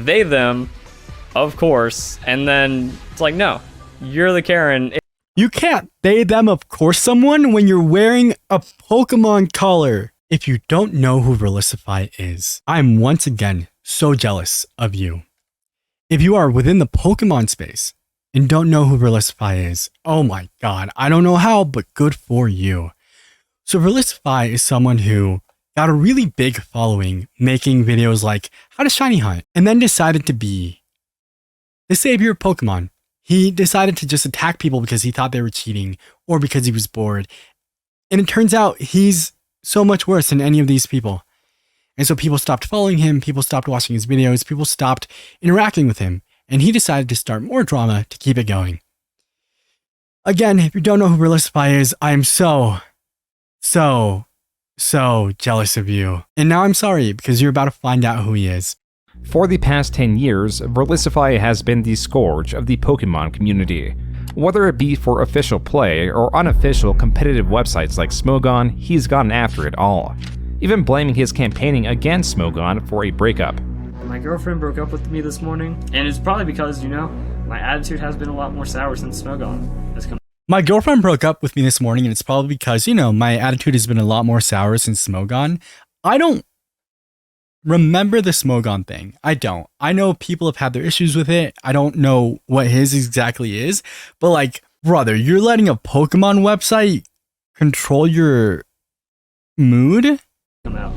they, them, of course, and then it's like, no, you're the Karen. You can't they, them, of course someone when you're wearing a Pokemon collar. If you don't know who Verlisify is, I'm once again so jealous of you. If you are within the Pokemon space and don't know who Verlisify is, oh my god, I don't know how, but good for you. So Verlisify is someone who got a really big following making videos like how to shiny hunt, and then decided to be the savior of Pokemon. He decided to just attack people because he thought they were cheating or because he was bored. And it turns out he's so much worse than any of these people. And so people stopped following him, people stopped watching his videos, people stopped interacting with him, and he decided to start more drama to keep it going. Again, if you don't know who Verlisify is, I am so jealous of you. And now I'm sorry, because you're about to find out who he is. For the past 10 years, Verlisify has been the scourge of the Pokémon community. Whether it be for official play or unofficial competitive websites like Smogon, he's gotten after it all, even blaming his campaigning against Smogon for a breakup. My girlfriend broke up with me this morning, and it's probably because, my attitude has been a lot more sour since Smogon has come. My girlfriend broke up with me this morning, and it's probably because, my attitude has been a lot more sour since Smogon. I don't remember the Smogon thing. I don't. I know people have had their issues with it. I don't know what his exactly is, but like, brother, you're letting a Pokemon website control your mood? Come out.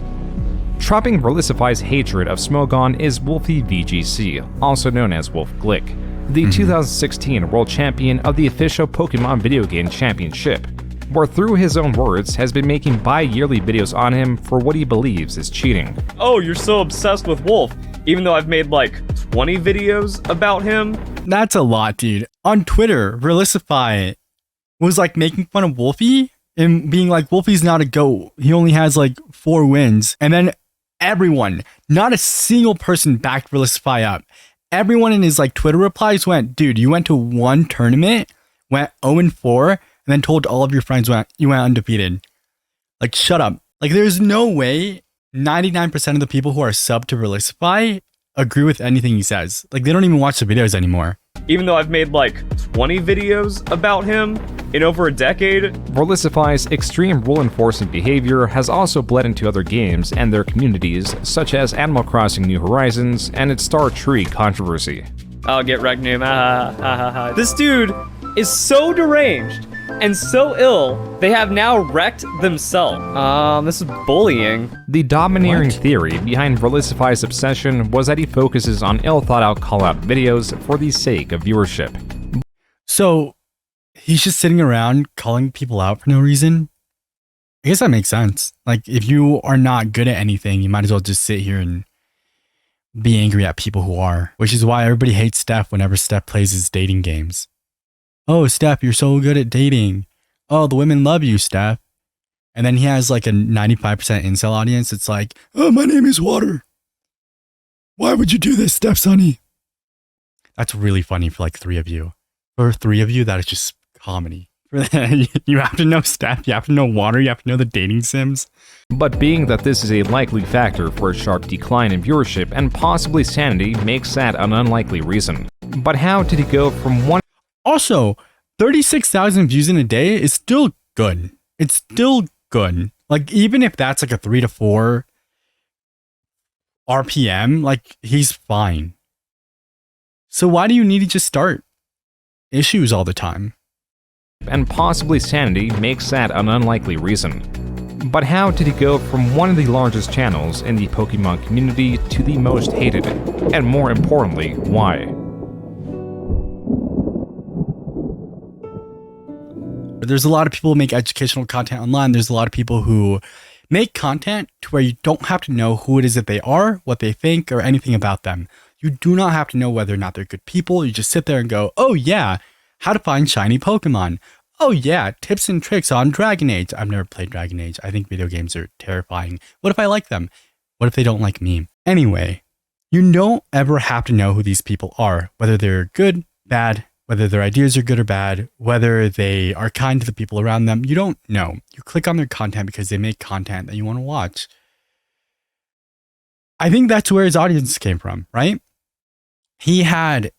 Trapping Verlisify's hatred of Smogon is Wolfey VGC, also known as Wolf Glick, the 2016 world champion of the official Pokemon video game championship, where through his own words has been making bi-yearly videos on him for what he believes is cheating. Oh, you're so obsessed with Wolf, even though I've made like 20 videos about him? That's a lot, dude. On Twitter, Verlisify was like making fun of Wolfey and being like, Wolfey's not a GOAT. He only has like 4 wins. And then everyone, not a single person backed Verlisify up. Everyone in his like Twitter replies went, dude, you went to one tournament, went 0-4, and then told all of your friends you went undefeated. Like, shut up. Like, there's no way 99% of the people who are subbed to Verlisify agree with anything he says. Like, they don't even watch the videos anymore. Even though I've made like 20 videos about him in over a decade. Verlisify's extreme rule enforcement behavior has also bled into other games and their communities, such as Animal Crossing New Horizons and its Star Tree controversy. I'll get wrecked, noob. This dude is so deranged and so ill, they have now wrecked themselves. This is bullying. The domineering theory behind Verlisify's obsession was that he focuses on ill-thought-out call-out videos for the sake of viewership. So, he's just sitting around calling people out for no reason? I guess that makes sense. Like, if you are not good at anything, you might as well just sit here and be angry at people who are. Which is why everybody hates Steph whenever Steph plays his dating games. Oh, Steph, you're so good at dating. Oh, the women love you, Steph. And then he has like a 95% incel audience. It's like, oh, my name is Water. Why would you do this, Steph Sonny? That's really funny for like 3 of you. For 3 of you, that is just comedy. You have to know Steph, you have to know Water, you have to know the dating sims. But being that this is a likely factor for a sharp decline in viewership and possibly sanity makes that an unlikely reason. But how did he go from one... Also, 36,000 views in a day is still good. It's still good. Like, even if that's like a 3 to 4 RPM, like, he's fine. So why do you need to just start issues all the time? And possibly sanity makes that an unlikely reason. But how did he go from one of the largest channels in the Pokemon community to the most hated? And more importantly, why? There's a lot of people who make educational content online. There's a lot of people who make content to where you don't have to know who it is that they are, what they think, or anything about them. You do not have to know whether or not they're good people. You just sit there and go, oh yeah, how to find shiny Pokemon. Oh yeah, tips and tricks on Dragon Age. I've never played Dragon Age. I think video games are terrifying. What if I like them? What if they don't like me? Anyway, you don't ever have to know who these people are, whether they're good, bad, whether their ideas are good or bad, whether they are kind to the people around them. You don't know. You click on their content because they make content that you want to watch. I think that's where his audience came from, right? he had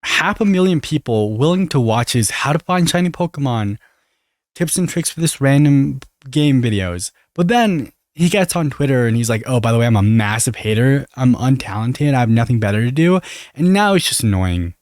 500,000 people willing to watch his how to find shiny Pokemon tips and tricks for this random game videos. But then he gets on Twitter and he's like, oh, by the way, I'm a massive hater. I'm untalented. I have nothing better to do. And now it's just annoying.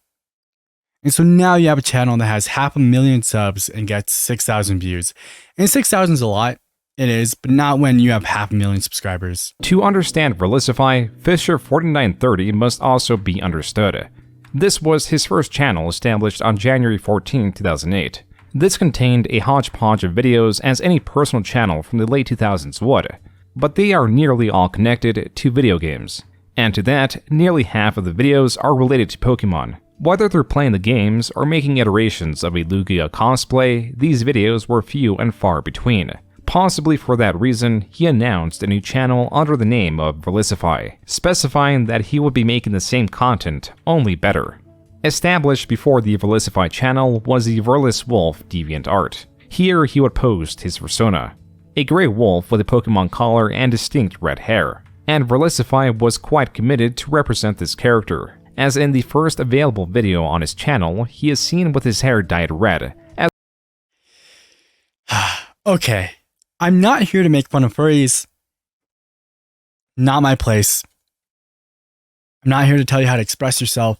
And so now you have a channel that has 500,000 subs and gets 6,000 views. And 6,000 is a lot. It is, but not when you have 500,000 subscribers. To understand Verlisify, Fisher4930 must also be understood. This was his first channel established on January 14, 2008. This contained a hodgepodge of videos as any personal channel from the late 2000s would, but they are nearly all connected to video games. And to that, nearly half of the videos are related to Pokemon. Whether they're playing the games or making iterations of a Lugia cosplay, these videos were few and far between. Possibly for that reason, he announced a new channel under the name of Verlisify, specifying that he would be making the same content, only better. Established before the Verlisify channel was the Verlis Wolf DeviantArt. Here he would post his persona, a gray wolf with a Pokemon collar and distinct red hair. And Verlisify was quite committed to represent this character, as in the first available video on his channel, he is seen with his hair dyed red. Okay, I'm not here to make fun of furries. Not my place. I'm not here to tell you how to express yourself.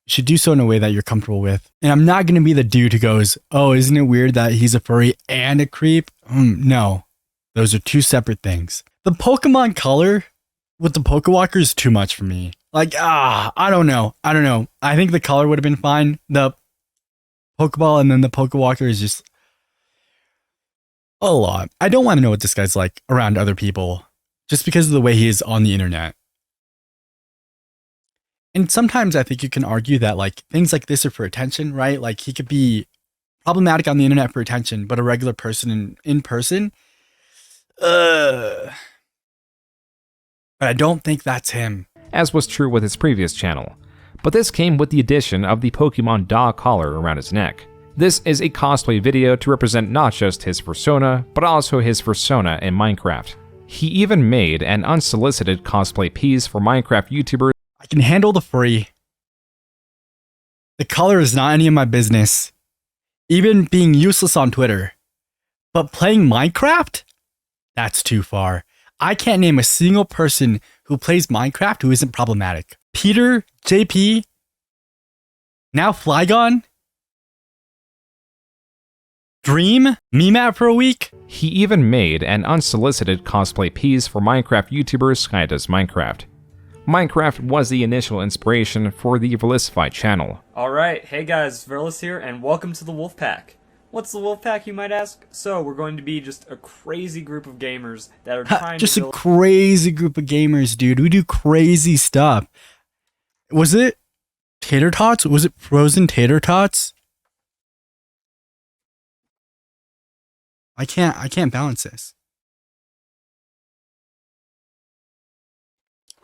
You should do so in a way that you're comfortable with. And I'm not going to be the dude who goes, oh, isn't it weird that he's a furry and a creep? No, those are two separate things. The Pokemon color with the Pokewalker is too much for me. Like, I don't know. I think the color would have been fine. The Pokeball and then the Pokewalker is just a lot. I don't want to know what this guy's like around other people just because of the way he is on the internet. And sometimes I think you can argue that like things like this are for attention, right? Like he could be problematic on the internet for attention, but a regular person in person. But I don't think that's him. As was true with his previous channel. But this came with the addition of the Pokemon dog collar around his neck. This is a cosplay video to represent not just his persona, but also his persona in Minecraft. He even made an unsolicited cosplay piece for Minecraft YouTubers. I can handle the furry. The color is not any of my business. Even being useless on Twitter. But playing Minecraft? That's too far. I can't name a single person who plays Minecraft who isn't problematic. Peter, JP, now Flygon, Dream, Memat for a week. He even made an unsolicited cosplay piece for Minecraft YouTuber Sky Does Minecraft. Minecraft was the initial inspiration for the Verlisify channel. Alright, hey guys, Verlis here, and welcome to the Wolfpack. What's the Wolfpack, you might ask? So, we're going to be just a crazy group of gamers that are trying just to build... a crazy group of gamers, dude. We do crazy stuff. Was it tater tots? Was it frozen tater tots? I can't balance this.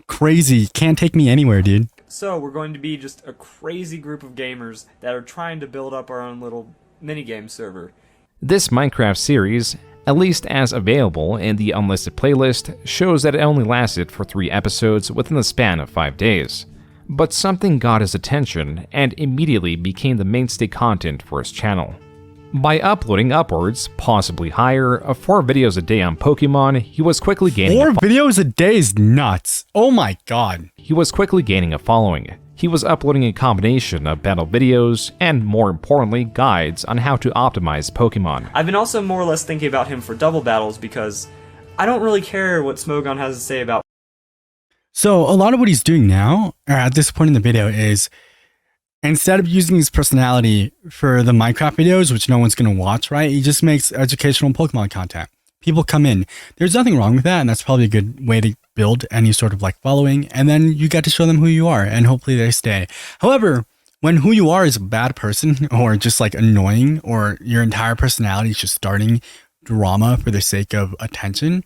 Crazy. Can't take me anywhere, dude. So, we're going to be just a crazy group of gamers that are trying to build up our own little minigame server. This Minecraft series, at least as available in the unlisted playlist, shows that it only lasted for 3 episodes within the span of 5 days. But something got his attention and immediately became the mainstay content for his channel. By uploading upwards, possibly higher, of 4 videos a day on Pokemon, he was quickly gaining 4 videos a day is nuts. Oh my god. He was quickly gaining a following. He was uploading a combination of battle videos and, more importantly, guides on how to optimize Pokemon. I've been also more or less thinking about him for double battles because I don't really care what Smogon has to say about... So a lot of what he's doing now, or at this point in the video, is instead of using his personality for the Minecraft videos, which no one's going to watch, right? He just makes educational Pokemon content. People come in. There's nothing wrong with that, and that's probably a good way to build any sort of like following, and then you get to show them who you are, and hopefully they stay. However, when who you are is a bad person, or just like annoying, or your entire personality is just starting drama for the sake of attention,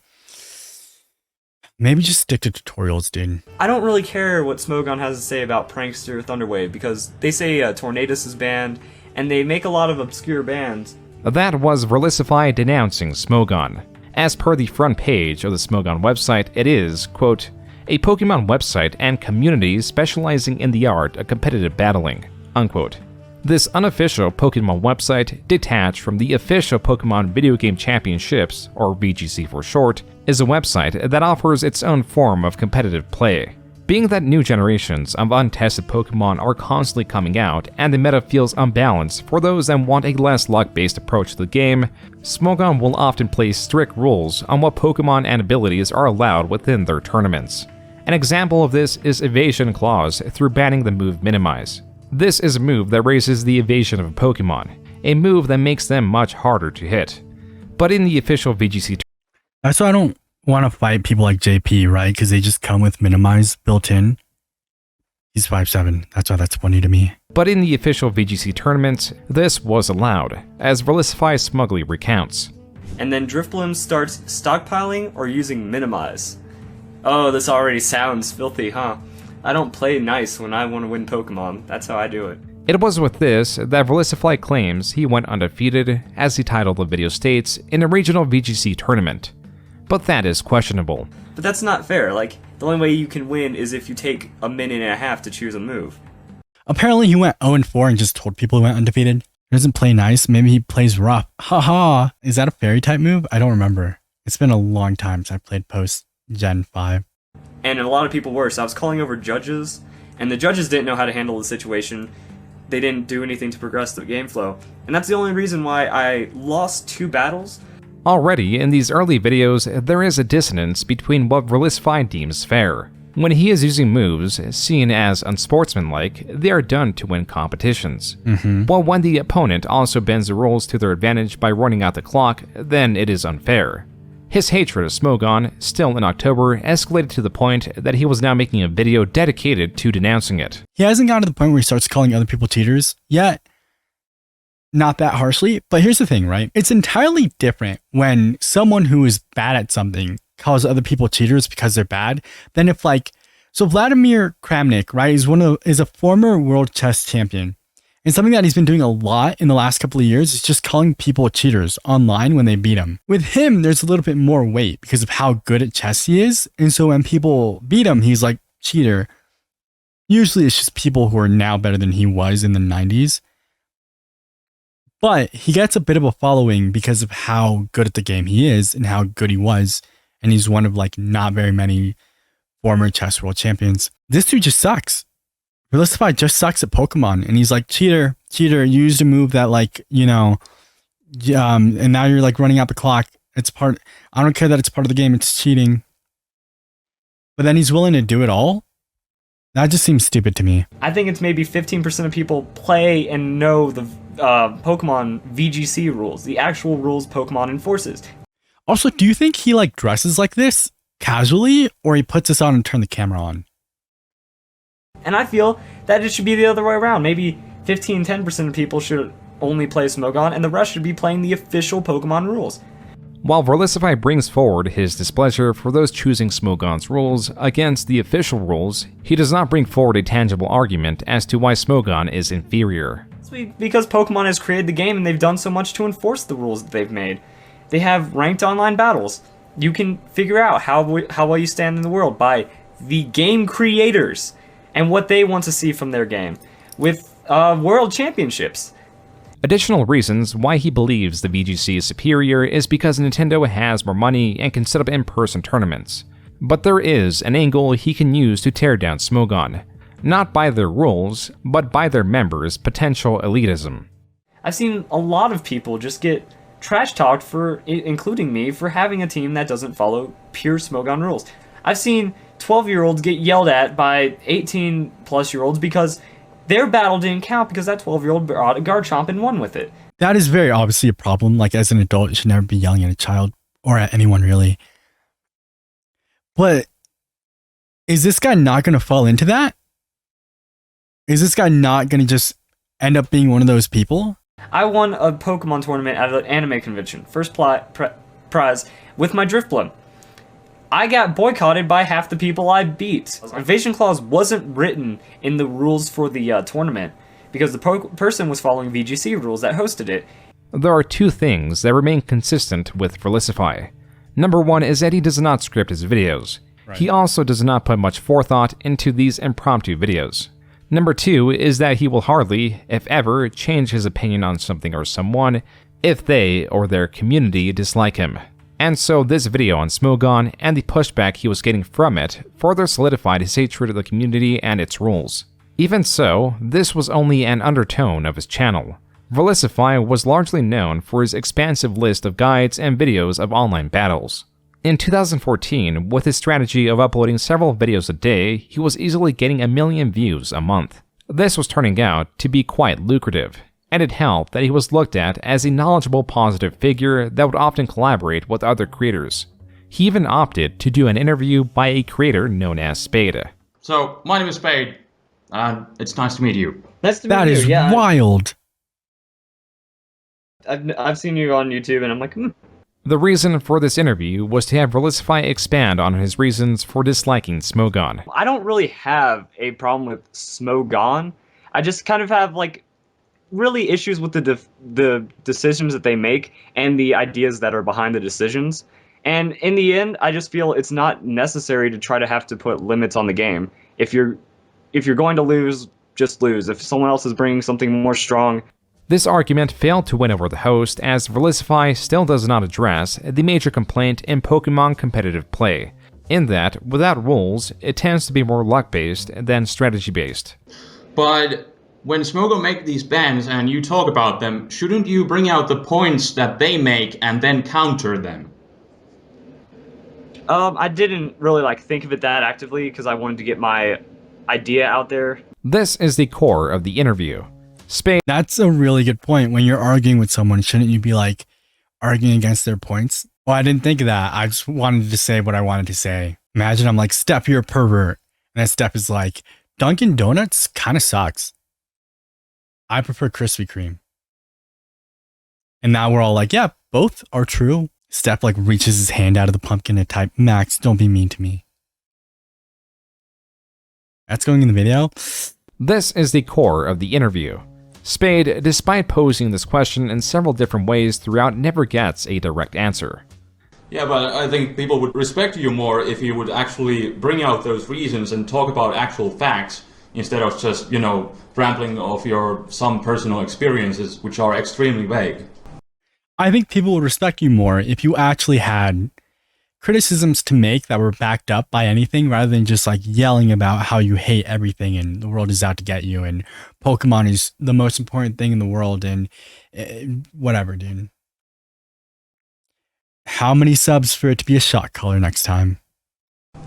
maybe just stick to tutorials, dude. I don't really care what Smogon has to say about Prankster Thunderwave, because they say Tornadus is banned, and they make a lot of obscure bans. That was Verlisify denouncing Smogon. As per the front page of the Smogon website, it is, quote, a Pokémon website and community specializing in the art of competitive battling, unquote. This unofficial Pokémon website, detached from the official Pokémon Video Game Championships, or VGC for short, is a website that offers its own form of competitive play. Being that new generations of untested Pokémon are constantly coming out and the meta feels unbalanced for those that want a less luck-based approach to the game, Smogon will often place strict rules on what Pokémon and abilities are allowed within their tournaments. An example of this is Evasion Clause through banning the move Minimize. This is a move that raises the evasion of a Pokémon, a move that makes them much harder to hit. But in the official VGC That's why I don't want to fight people like JP, right? Because they just come with Minimize built in. He's 5'7". That's why that's funny to me. But in the official VGC tournaments, this was allowed, as Verlisify smugly recounts. And then Drifblim starts stockpiling or using Minimize. Oh, this already sounds filthy, huh? I don't play nice when I want to win Pokemon. That's how I do it. It was with this that Verlisify claims he went undefeated, as the title of the video states, in a regional VGC tournament. But that is questionable. But that's not fair. Like, the only way you can win is if you take a minute and a half to choose a move. Apparently he went 0-4 and just told people he went undefeated. He doesn't play nice. Maybe he plays rough. Haha. Is that a fairy type move? I don't remember. It's been a long time since I played post Gen 5. And a lot of people were. So I was calling over judges, and the judges didn't know how to handle the situation. They didn't do anything to progress the game flow. And that's the only reason why I lost 2 battles. Already, in these early videos, there is a dissonance between what Verlisify deems fair. When he is using moves seen as unsportsmanlike, they are done to win competitions. While when the opponent also bends the rules to their advantage by running out the clock, then it is unfair. His hatred of Smogon, still in October, escalated to the point that he was now making a video dedicated to denouncing it. He hasn't gotten to the point where he starts calling other people cheaters yet. Not that harshly, but here's the thing, right? It's entirely different when someone who is bad at something calls other people cheaters because they're bad than if so Vladimir Kramnik, right, is a former world chess champion. And something that he's been doing a lot in the last couple of years is just calling people cheaters online when they beat him. With him, there's a little bit more weight because of how good at chess he is. And so when people beat him, he's like, cheater. Usually it's just people who are now better than he was in the 90s. But he gets a bit of a following because of how good at the game he is and how good he was. And he's one of not very many former chess world champions. This dude just sucks. Verlisify just sucks at Pokemon. And he's like, cheater, you used a move that and now you're running out the clock. I don't care that it's part of the game. It's cheating. But then he's willing to do it all. That just seems stupid to me. I think it's maybe 15% of people play and know the Pokemon VGC rules, the actual rules Pokemon enforces. Also, do you think he dresses like this casually, or he puts this on and turn the camera on? And I feel that it should be the other way around. Maybe 15-10% of people should only play Smogon, and the rest should be playing the official Pokemon rules. While Verlisify brings forward his displeasure for those choosing Smogon's rules against the official rules, he does not bring forward a tangible argument as to why Smogon is inferior. It's because Pokemon has created the game and they've done so much to enforce the rules that they've made. They have ranked online battles. You can figure out how well you stand in the world by the game creators and what they want to see from their game with world championships. Additional reasons why he believes the VGC is superior is because Nintendo has more money and can set up in-person tournaments. But there is an angle he can use to tear down Smogon, not by their rules, but by their members' potential elitism. I've seen a lot of people just get trash-talked, including me, for having a team that doesn't follow pure Smogon rules. I've seen 12-year-olds get yelled at by 18-plus-year-olds because their battle didn't count because that 12-year-old brought a Garchomp and won with it. That is very obviously a problem. As an adult, you should never be yelling at a child or at anyone, really. But is this guy not going to fall into that? Is this guy not going to just end up being one of those people? I won a Pokemon tournament at an anime convention. First prize with my Drifblim. I got boycotted by half the people I beat. Evasion Clause wasn't written in the rules for the tournament because the person was following VGC rules that hosted it. There are 2 things that remain consistent with Verlisify. Number 1 is that he does not script his videos. He also does not put much forethought into these impromptu videos. Number 2 is that he will hardly, if ever, change his opinion on something or someone if they or their community dislike him. And so this video on Smogon and the pushback he was getting from it further solidified his hatred of the community and its rules. Even so, this was only an undertone of his channel. Verlisify was largely known for his expansive list of guides and videos of online battles. In 2014, with his strategy of uploading several videos a day, he was easily getting 1 million views a month. This was turning out to be quite lucrative, and it helped that he was looked at as a knowledgeable, positive figure that would often collaborate with other creators. He even opted to do an interview by a creator known as Spade. So, my name is Spade, and it's nice to meet you. Nice to meet That you. is Yeah, wild. I've seen you on YouTube, and I'm like, The reason for this interview was to have Verlisify expand on his reasons for disliking Smogon. I don't really have a problem with Smogon. I just kind of have like really issues with the decisions that they make and the ideas that are behind the decisions. And in the end, I just feel it's not necessary to try to have to put limits on the game. If you're going to lose, just lose. If someone else is bringing something more strong. This argument failed to win over the host, as Verlisify still does not address the major complaint in Pokemon competitive play, in that, without rules, it tends to be more luck-based than strategy-based. But when Smogon make these bans and you talk about them, shouldn't you bring out the points that they make and then counter them? I didn't really like think of it that actively because I wanted to get my idea out there. This is the core of the interview. Spade That's a really good point. When you're arguing with someone, shouldn't you be like arguing against their points? Well, I didn't think of that. I just wanted to say what I wanted to say. Imagine I'm like, Steph, you're a pervert. And then Steph is like, Dunkin' Donuts kind of sucks. I prefer Krispy Kreme. And now we're all like, yeah, both are true. Steph like reaches his hand out of the pumpkin and type, Max, don't be mean to me. That's going in the video. This is the core of the interview. Spade, despite posing this question in several different ways throughout, never gets a direct answer. Yeah, but I think people would respect you more if you would actually bring out those reasons and talk about actual facts instead of just, rambling off some personal experiences which are extremely vague. I think people would respect you more if you actually had criticisms to make that were backed up by anything rather than just like yelling about how you hate everything and the world is out to get you and Pokemon is the most important thing in the world and whatever, dude. How many subs for it to be a shot caller next time?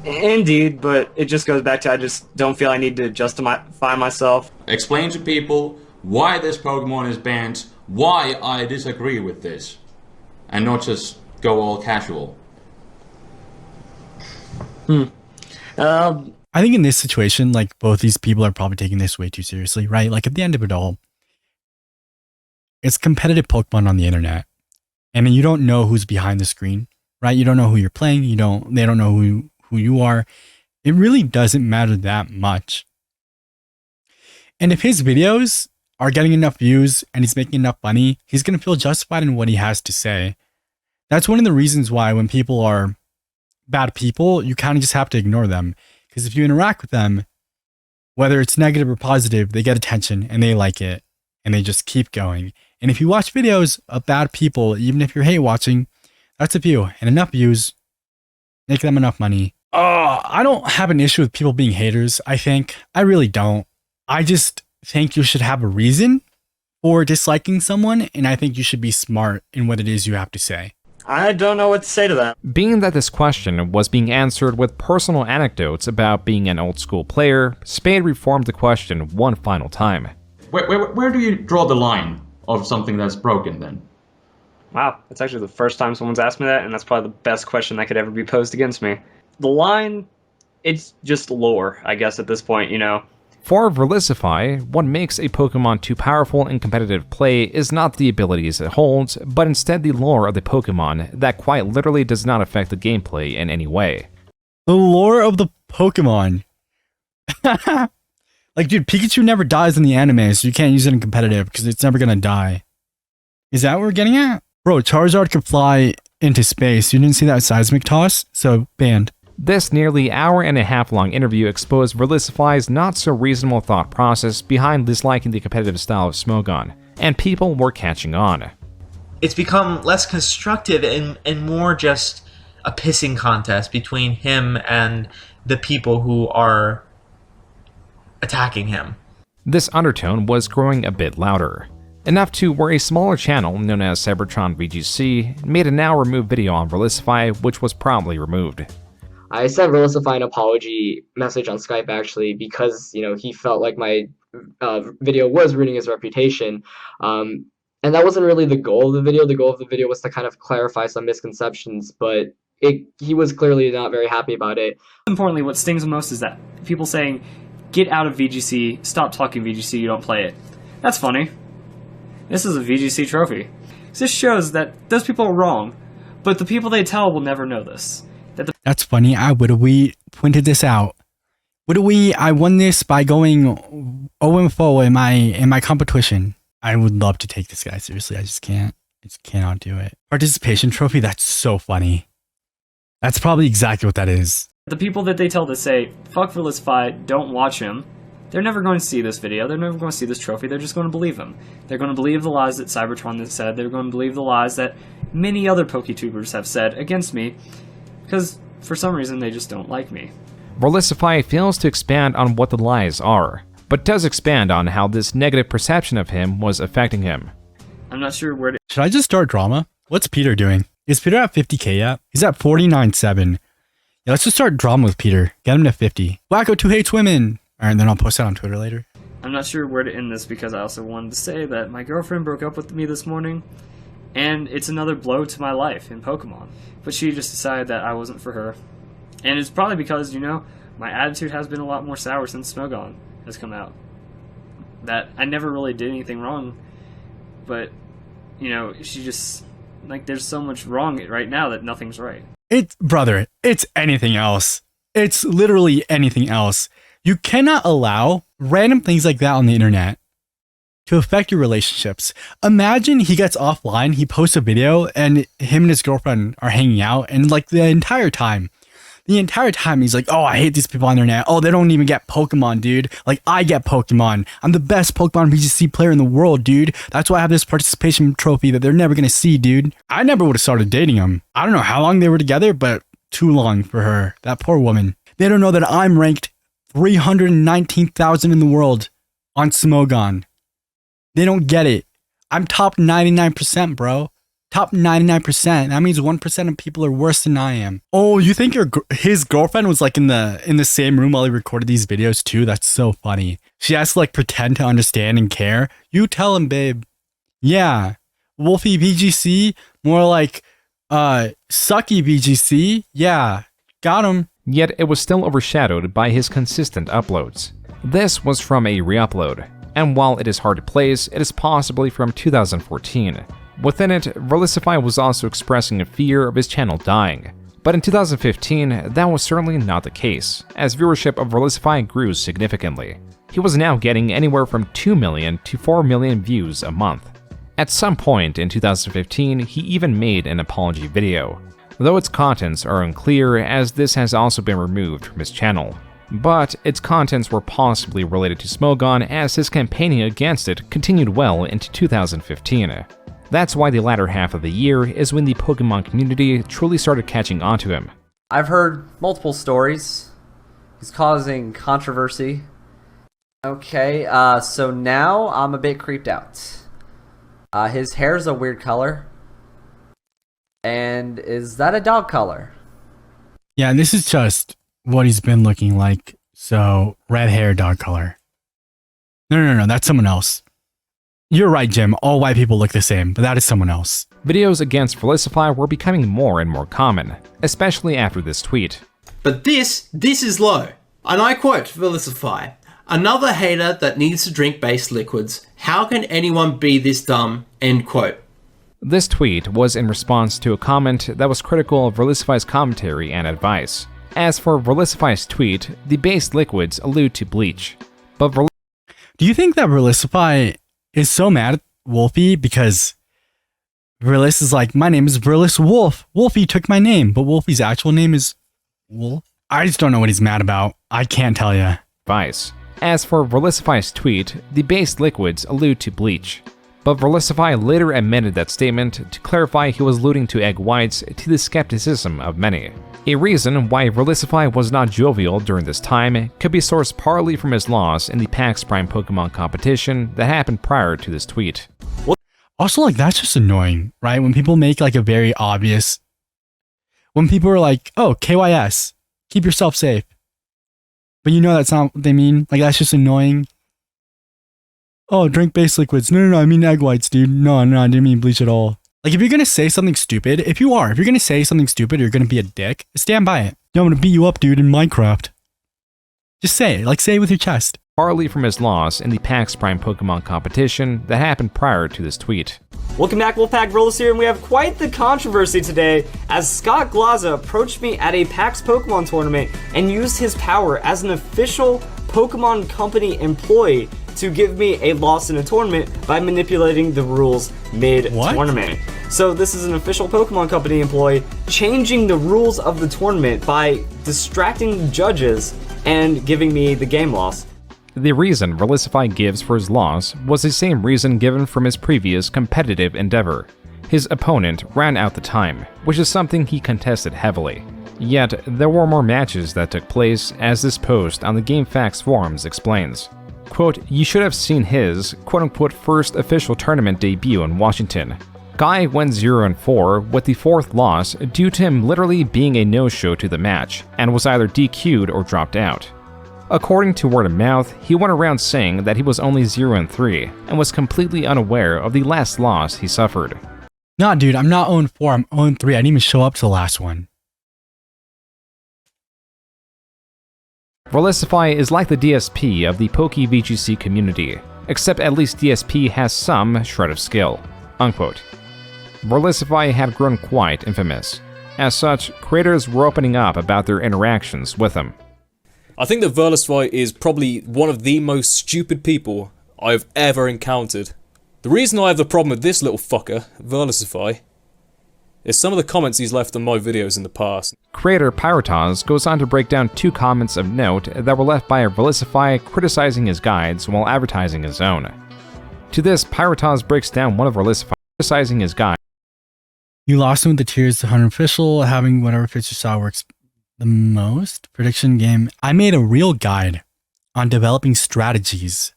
Indeed, but it just goes back to I just don't feel I need to justify myself. Explain to people why this Pokemon is banned, why I disagree with this, and not just go all casual. I think in this situation, like both these people are probably taking this way too seriously, right? Like at the end of it all, it's competitive Pokemon on the internet. And you don't know who's behind the screen, right? You don't know who you're playing. They don't know who you are. It really doesn't matter that much. And if his videos are getting enough views and he's making enough money, he's going to feel justified in what he has to say. That's one of the reasons why when people are bad people, you kind of just have to ignore them. Because if you interact with them, whether it's negative or positive, they get attention and they like it and they just keep going. And if you watch videos of bad people, even if you're hate watching, that's a view. And enough views make them enough money. I don't have an issue with people being haters, I think. I really don't. I just think you should have a reason for disliking someone, and I think you should be smart in what it is you have to say. I don't know what to say to that. Being that this question was being answered with personal anecdotes about being an old school player, Spade reformed the question one final time. Where do you draw the line of something that's broken then? Wow, that's actually the first time someone's asked me that, and that's probably the best question that could ever be posed against me. The line, it's just lore, I guess, at this point, For Verlisify, what makes a Pokemon too powerful in competitive play is not the abilities it holds, but instead the lore of the Pokemon that quite literally does not affect the gameplay in any way. The lore of the Pokemon. Like, dude, Pikachu never dies in the anime, so you can't use it in competitive because it's never gonna die. Is that what we're getting at? Bro, Charizard could fly into space. You didn't see that seismic toss? So, banned. This nearly hour-and-a-half long interview exposed Verlisify's not-so-reasonable thought process behind disliking the competitive style of Smogon, and people were catching on. It's become less constructive and more just a pissing contest between him and the people who are attacking him. This undertone was growing a bit louder, enough to where a smaller channel known as Cybertron VGC made a now-removed video on Verlisify, which was promptly removed. I sent Verlisify an apology message on Skype actually because, he felt like my video was ruining his reputation. And that wasn't really the goal of the video. The goal of the video was to kind of clarify some misconceptions, but he was clearly not very happy about it. Importantly, what stings most is that people saying, get out of VGC, stop talking VGC, you don't play it. That's funny. This is a VGC trophy. This shows that those people are wrong, but the people they tell will never know this. That's funny. We pointed this out. I won this by going 0-4 in my competition. I would love to take this guy seriously. I just can't. I just cannot do it. Participation trophy. That's so funny. That's probably exactly what that is. The people that they tell to say, fuck Verlisify, don't watch him, they're never going to see this video, they're never going to see this trophy, they're just going to believe him. They're going to believe the lies that Cybertron has said, they're going to believe the lies that many other PokeTubers have said against me, because for some reason they just don't like me. Verlisify fails to expand on what the lies are, but does expand on how this negative perception of him was affecting him. I'm not sure where to... Should I just start drama? What's Peter doing? Is Peter at 50k yet? He's at 49.7. Yeah, let's just start drama with Peter. Get him to 50. Wacko2 hates women. Alright, then I'll post that on Twitter later. I'm not sure where to end this because I also wanted to say that my girlfriend broke up with me this morning, and it's another blow to my life in Pokemon. But she just decided that I wasn't for her. And it's probably because, my attitude has been a lot more sour since Smogon has come out. That I never really did anything wrong, but, she just, there's so much wrong right now that nothing's right. It's anything else. It's literally anything else. You cannot allow random things like that on the internet to affect your relationships. Imagine he gets offline, he posts a video, and him and his girlfriend are hanging out, and the entire time he's like, oh, I hate these people on the internet. Oh, they don't even get Pokemon, dude. I get Pokemon. I'm the best Pokemon VGC player in the world, dude. That's why I have this participation trophy that they're never gonna see, dude. I never would have started dating him. I don't know how long they were together, but too long for her. That poor woman. They don't know that I'm ranked 319,000 in the world on Smogon. They don't get it. I'm top 99%, bro. Top 99%. That means 1% of people are worse than I am. Oh, you think his girlfriend was in the same room while he recorded these videos too? That's so funny. She has to pretend to understand and care. You tell him, babe. Yeah. Wolfey VGC, more sucky VGC. Yeah. Got him. Yet it was still overshadowed by his consistent uploads. This was from a re-upload, and while it is hard to place, it is possibly from 2014. Within it, Verlisify was also expressing a fear of his channel dying. But in 2015, that was certainly not the case, as viewership of Verlisify grew significantly. He was now getting anywhere from 2 million to 4 million views a month. At some point in 2015, he even made an apology video, though its contents are unclear as this has also been removed from his channel. But its contents were possibly related to Smogon as his campaigning against it continued well into 2015. That's why the latter half of the year is when the Pokemon community truly started catching on to him. I've heard multiple stories. He's causing controversy. Okay, so now I'm a bit creeped out. His hair's a weird color. And is that a dog color? Yeah, this is just what he's been looking like. So, red hair, dog color. No, that's someone else. You're right, Jim. All white people look the same, but that is someone else. Videos against Verlisify were becoming more and more common, especially after this tweet. But this is low. And I quote Verlisify, "Another hater that needs to drink base liquids. How can anyone be this dumb?" End quote. This tweet was in response to a comment that was critical of Verlisify's commentary and advice. As for Verlisify's tweet, the base liquids allude to bleach. But do you think that Verlisify is so mad at Wolfey because Verlis is like, my name is Verlis Wolf. Wolfey took my name, but Wolfey's actual name is Well, I just don't know what he's mad about. I can't tell you. Vice. As for Verlisify's tweet, the base liquids allude to bleach. But Verlisify later amended that statement to clarify he was alluding to egg whites to the skepticism of many. A reason why Verlisify was not jovial during this time could be sourced partly from his loss in the PAX Prime Pokemon competition that happened prior to this tweet. Also, like, that's just annoying, right? When people make, like, a very obvious... When people are like, oh, KYS, keep yourself safe. But you know that's not what they mean. Like, that's just annoying. Oh, drink base liquids. No, I mean egg whites, dude. No, I didn't mean bleach at all. Like, if you're gonna say something stupid, if you're gonna say something stupid, you're gonna be a dick, stand by it. Yo, I'm gonna beat you up, dude, in Minecraft. Just say it. Like, say it with your chest. Partly from his loss in the PAX Prime Pokemon competition that happened prior to this tweet. Welcome back, Wolfpack Verlis here, and we have quite the controversy today as Scott Glaza approached me at a PAX Pokemon tournament and used his power as an official Pokemon Company employee to give me a loss in a tournament by manipulating the rules mid-tournament. So this is an official Pokemon Company employee changing the rules of the tournament by distracting the judges and giving me the game loss. The reason Verlisify gives for his loss was the same reason given from his previous competitive endeavor. His opponent ran out the time, which is something he contested heavily. Yet, there were more matches that took place, as this post on the GameFAQs forums explains. Quote, you should have seen his, quote-unquote, first official tournament debut in Washington. Guy went 0-4 with the 4th loss due to him literally being a no-show to the match, and was either DQ'd or dropped out. According to word of mouth, he went around saying that he was only 0-3, and was completely unaware of the last loss he suffered. Nah, dude, I'm not 0-4, I'm 0-3. I didn't even show up to the last one. Verlisify is like the DSP of the Poke VGC community, except at least DSP has some shred of skill. Unquote. Verlisify had grown quite infamous. As such, creators were opening up about their interactions with him. I think that Verlisify is probably one of the most stupid people I've ever encountered. The reason I have the problem with this little fucker, Verlisify, is some of the comments he's left on my videos in the past. Creator Pyrotaz goes on to break down 2 comments of note that were left by Verlisify criticizing his guides while advertising his own. To this, Pyrotaz breaks down one of Verlisify criticizing his guide. You lost him with the tiers to 100 official, having whatever fits your style works the most. Prediction game. I made a real guide on developing strategies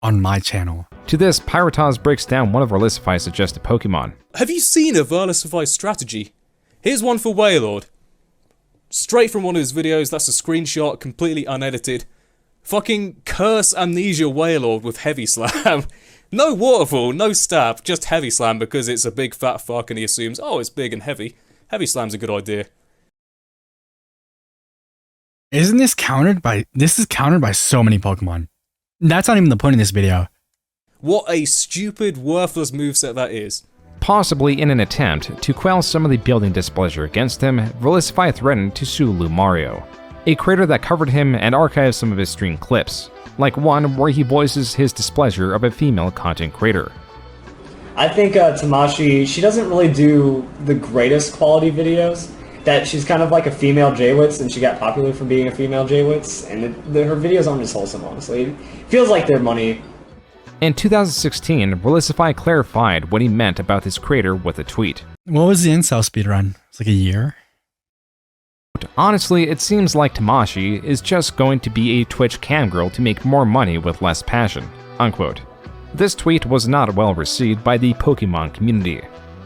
on my channel. To this, Pyrotaz breaks down one of Verlisify's suggested Pokemon. Have you seen a Verlisify strategy? Here's one for Wailord. Straight from one of his videos, that's a screenshot, completely unedited. Fucking curse amnesia Wailord with heavy slam. No waterfall, no stab, just heavy slam because it's a big fat fuck and he assumes, oh, it's big and heavy. Heavy slam's a good idea. Isn't this countered by... This is countered by so many Pokemon. That's not even the point of this video. What a stupid, worthless moveset that is. Possibly in an attempt to quell some of the building displeasure against him, Verlisify threatened to sue Lumario, a creator that covered him and archived some of his stream clips, like one where he voices his displeasure of a female content creator. I think Tamashi, she doesn't really do the greatest quality videos. That she's kind of like a female J-Wits, and she got popular for being a female J-Wits, and her videos aren't as wholesome, honestly. It feels like they're money. In 2016, Verlisify clarified what he meant about this creator with a tweet. What was the incel speedrun? It's like a year? Honestly, it seems like Tamashi is just going to be a Twitch cam girl to make more money with less passion. Unquote. This tweet was not well received by the Pokemon community,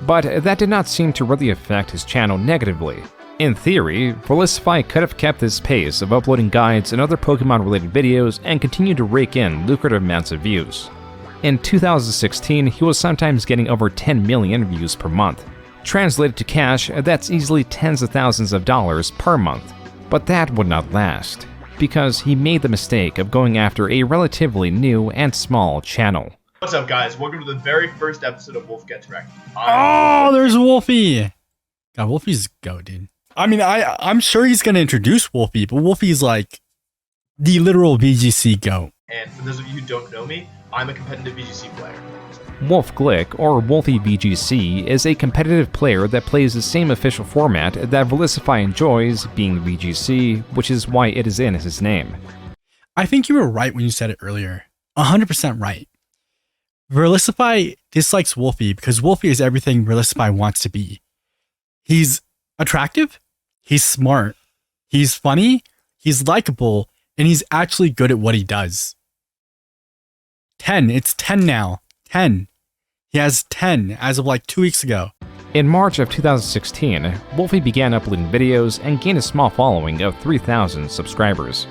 but that did not seem to really affect his channel negatively. In theory, Verlisify could have kept this pace of uploading guides and other Pokemon-related videos and continued to rake in lucrative amounts of views. In 2016, he was sometimes getting over 10 million views per month. Translated to cash, that's easily tens of thousands of dollars per month. But that would not last, because he made the mistake of going after a relatively new and small channel. What's up, guys? Welcome to the very first episode of Wolf Gets Wrecked. Oh, there's Wolfey! God, Wolfey's go, dude. I mean, I'm sure he's gonna introduce Wolfey, but Wolfey's like the literal VGC GOAT. And for those of you who don't know me, I'm a competitive VGC player. Wolf Glick, or Wolfey VGC, is a competitive player that plays the same official format that Verlisify enjoys, being VGC, which is why it is in his name. I think you were right when you said it earlier. 100% right. Verlisify dislikes Wolfey because Wolfey is everything Verlisify wants to be. He's attractive, he's smart, he's funny, he's likable, and he's actually good at what he does. 10. It's 10 now. 10. He has 10 as of like 2 weeks ago. In March of 2016, Wolfey began uploading videos and gained a small following of 3,000 subscribers.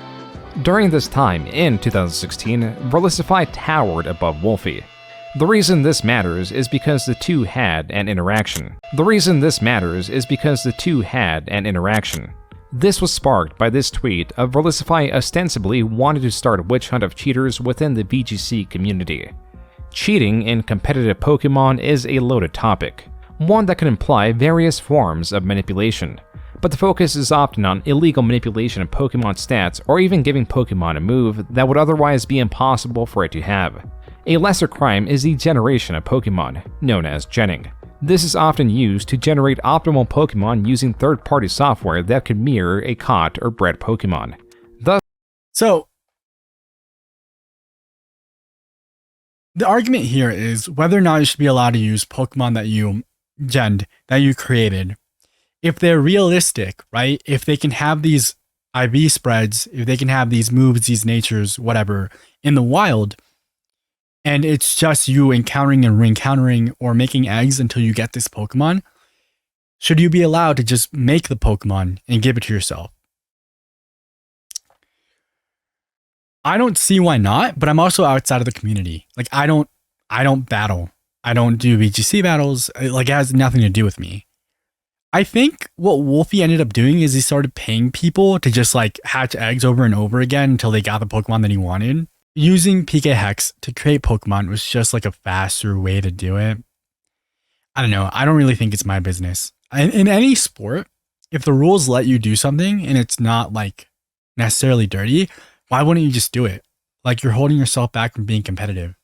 During this time, in 2016, Verlisify towered above Wolfey. The reason this matters is because the two had an interaction. This was sparked by this tweet of Verlisify ostensibly wanted to start a witch hunt of cheaters within the VGC community. Cheating in competitive Pokémon is a loaded topic, one that can imply various forms of manipulation, but the focus is often on illegal manipulation of Pokémon stats or even giving Pokémon a move that would otherwise be impossible for it to have. A lesser crime is the generation of Pokémon, known as genning. This is often used to generate optimal Pokémon using third-party software that could mirror a caught or bred Pokémon. So, the argument here is whether or not you should be allowed to use Pokemon that you genned, that you created. If they're realistic, right? If they can have these IV spreads, if they can have these moves, these natures, whatever, in the wild, and it's just you encountering and re-encountering or making eggs until you get this Pokemon, should you be allowed to just make the Pokemon and give it to yourself? I don't see why not, but I'm also outside of the community. Like, I don't battle. I don't do VGC battles. Like, it has nothing to do with me. I think what Wolfey ended up doing is he started paying people to just like hatch eggs over and over again until they got the Pokemon that he wanted. Using PK Hex to create Pokemon was just like a faster way to do it. I don't know. I don't really think it's my business. In any sport, if the rules let you do something and it's not like necessarily dirty, why wouldn't you just do it? Like, you're holding yourself back from being competitive.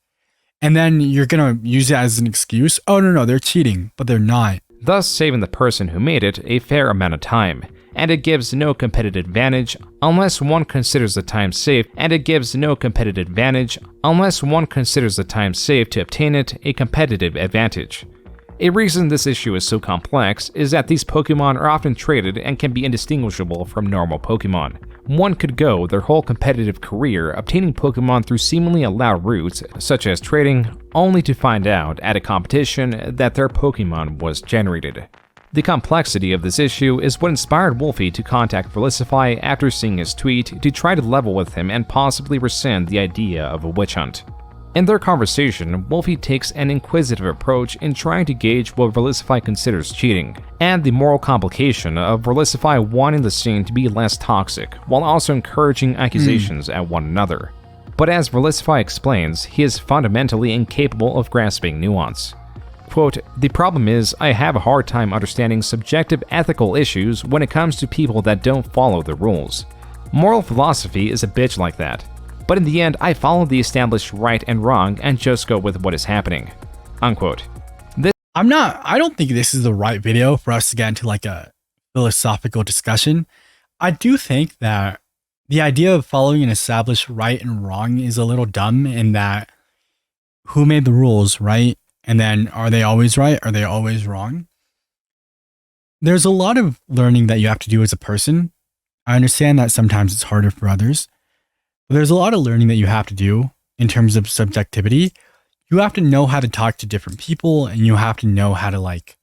And then you're going to use it as an excuse. Oh, no, they're cheating, but they're not. Thus saving the person who made it a fair amount of time. And it gives no competitive advantage unless one considers the time saved, to obtain it a competitive advantage. A reason this issue is so complex is that these Pokemon are often traded and can be indistinguishable from normal Pokemon. One could go their whole competitive career obtaining Pokemon through seemingly allowed routes, such as trading, only to find out at a competition that their Pokemon was generated. The complexity of this issue is what inspired Wolfey to contact Verlisify after seeing his tweet to try to level with him and possibly rescind the idea of a witch hunt. In their conversation, Wolfey takes an inquisitive approach in trying to gauge what Verlisify considers cheating, and the moral complication of Verlisify wanting the scene to be less toxic, while also encouraging accusations at one another. But as Verlisify explains, he is fundamentally incapable of grasping nuance. Quote, "The problem is, I have a hard time understanding subjective ethical issues when it comes to people that don't follow the rules. Moral philosophy is a bitch like that. But in the end, I follow the established right and wrong and just go with what is happening." Unquote. I don't think this is the right video for us to get into like a philosophical discussion. I do think that the idea of following an established right and wrong is a little dumb in that who made the rules, right? And then are they always right? Are they always wrong? There's a lot of learning that you have to do as a person. I understand that sometimes it's harder for others. But there's a lot of learning that you have to do in terms of subjectivity. You have to know how to talk to different people, and you have to know how to like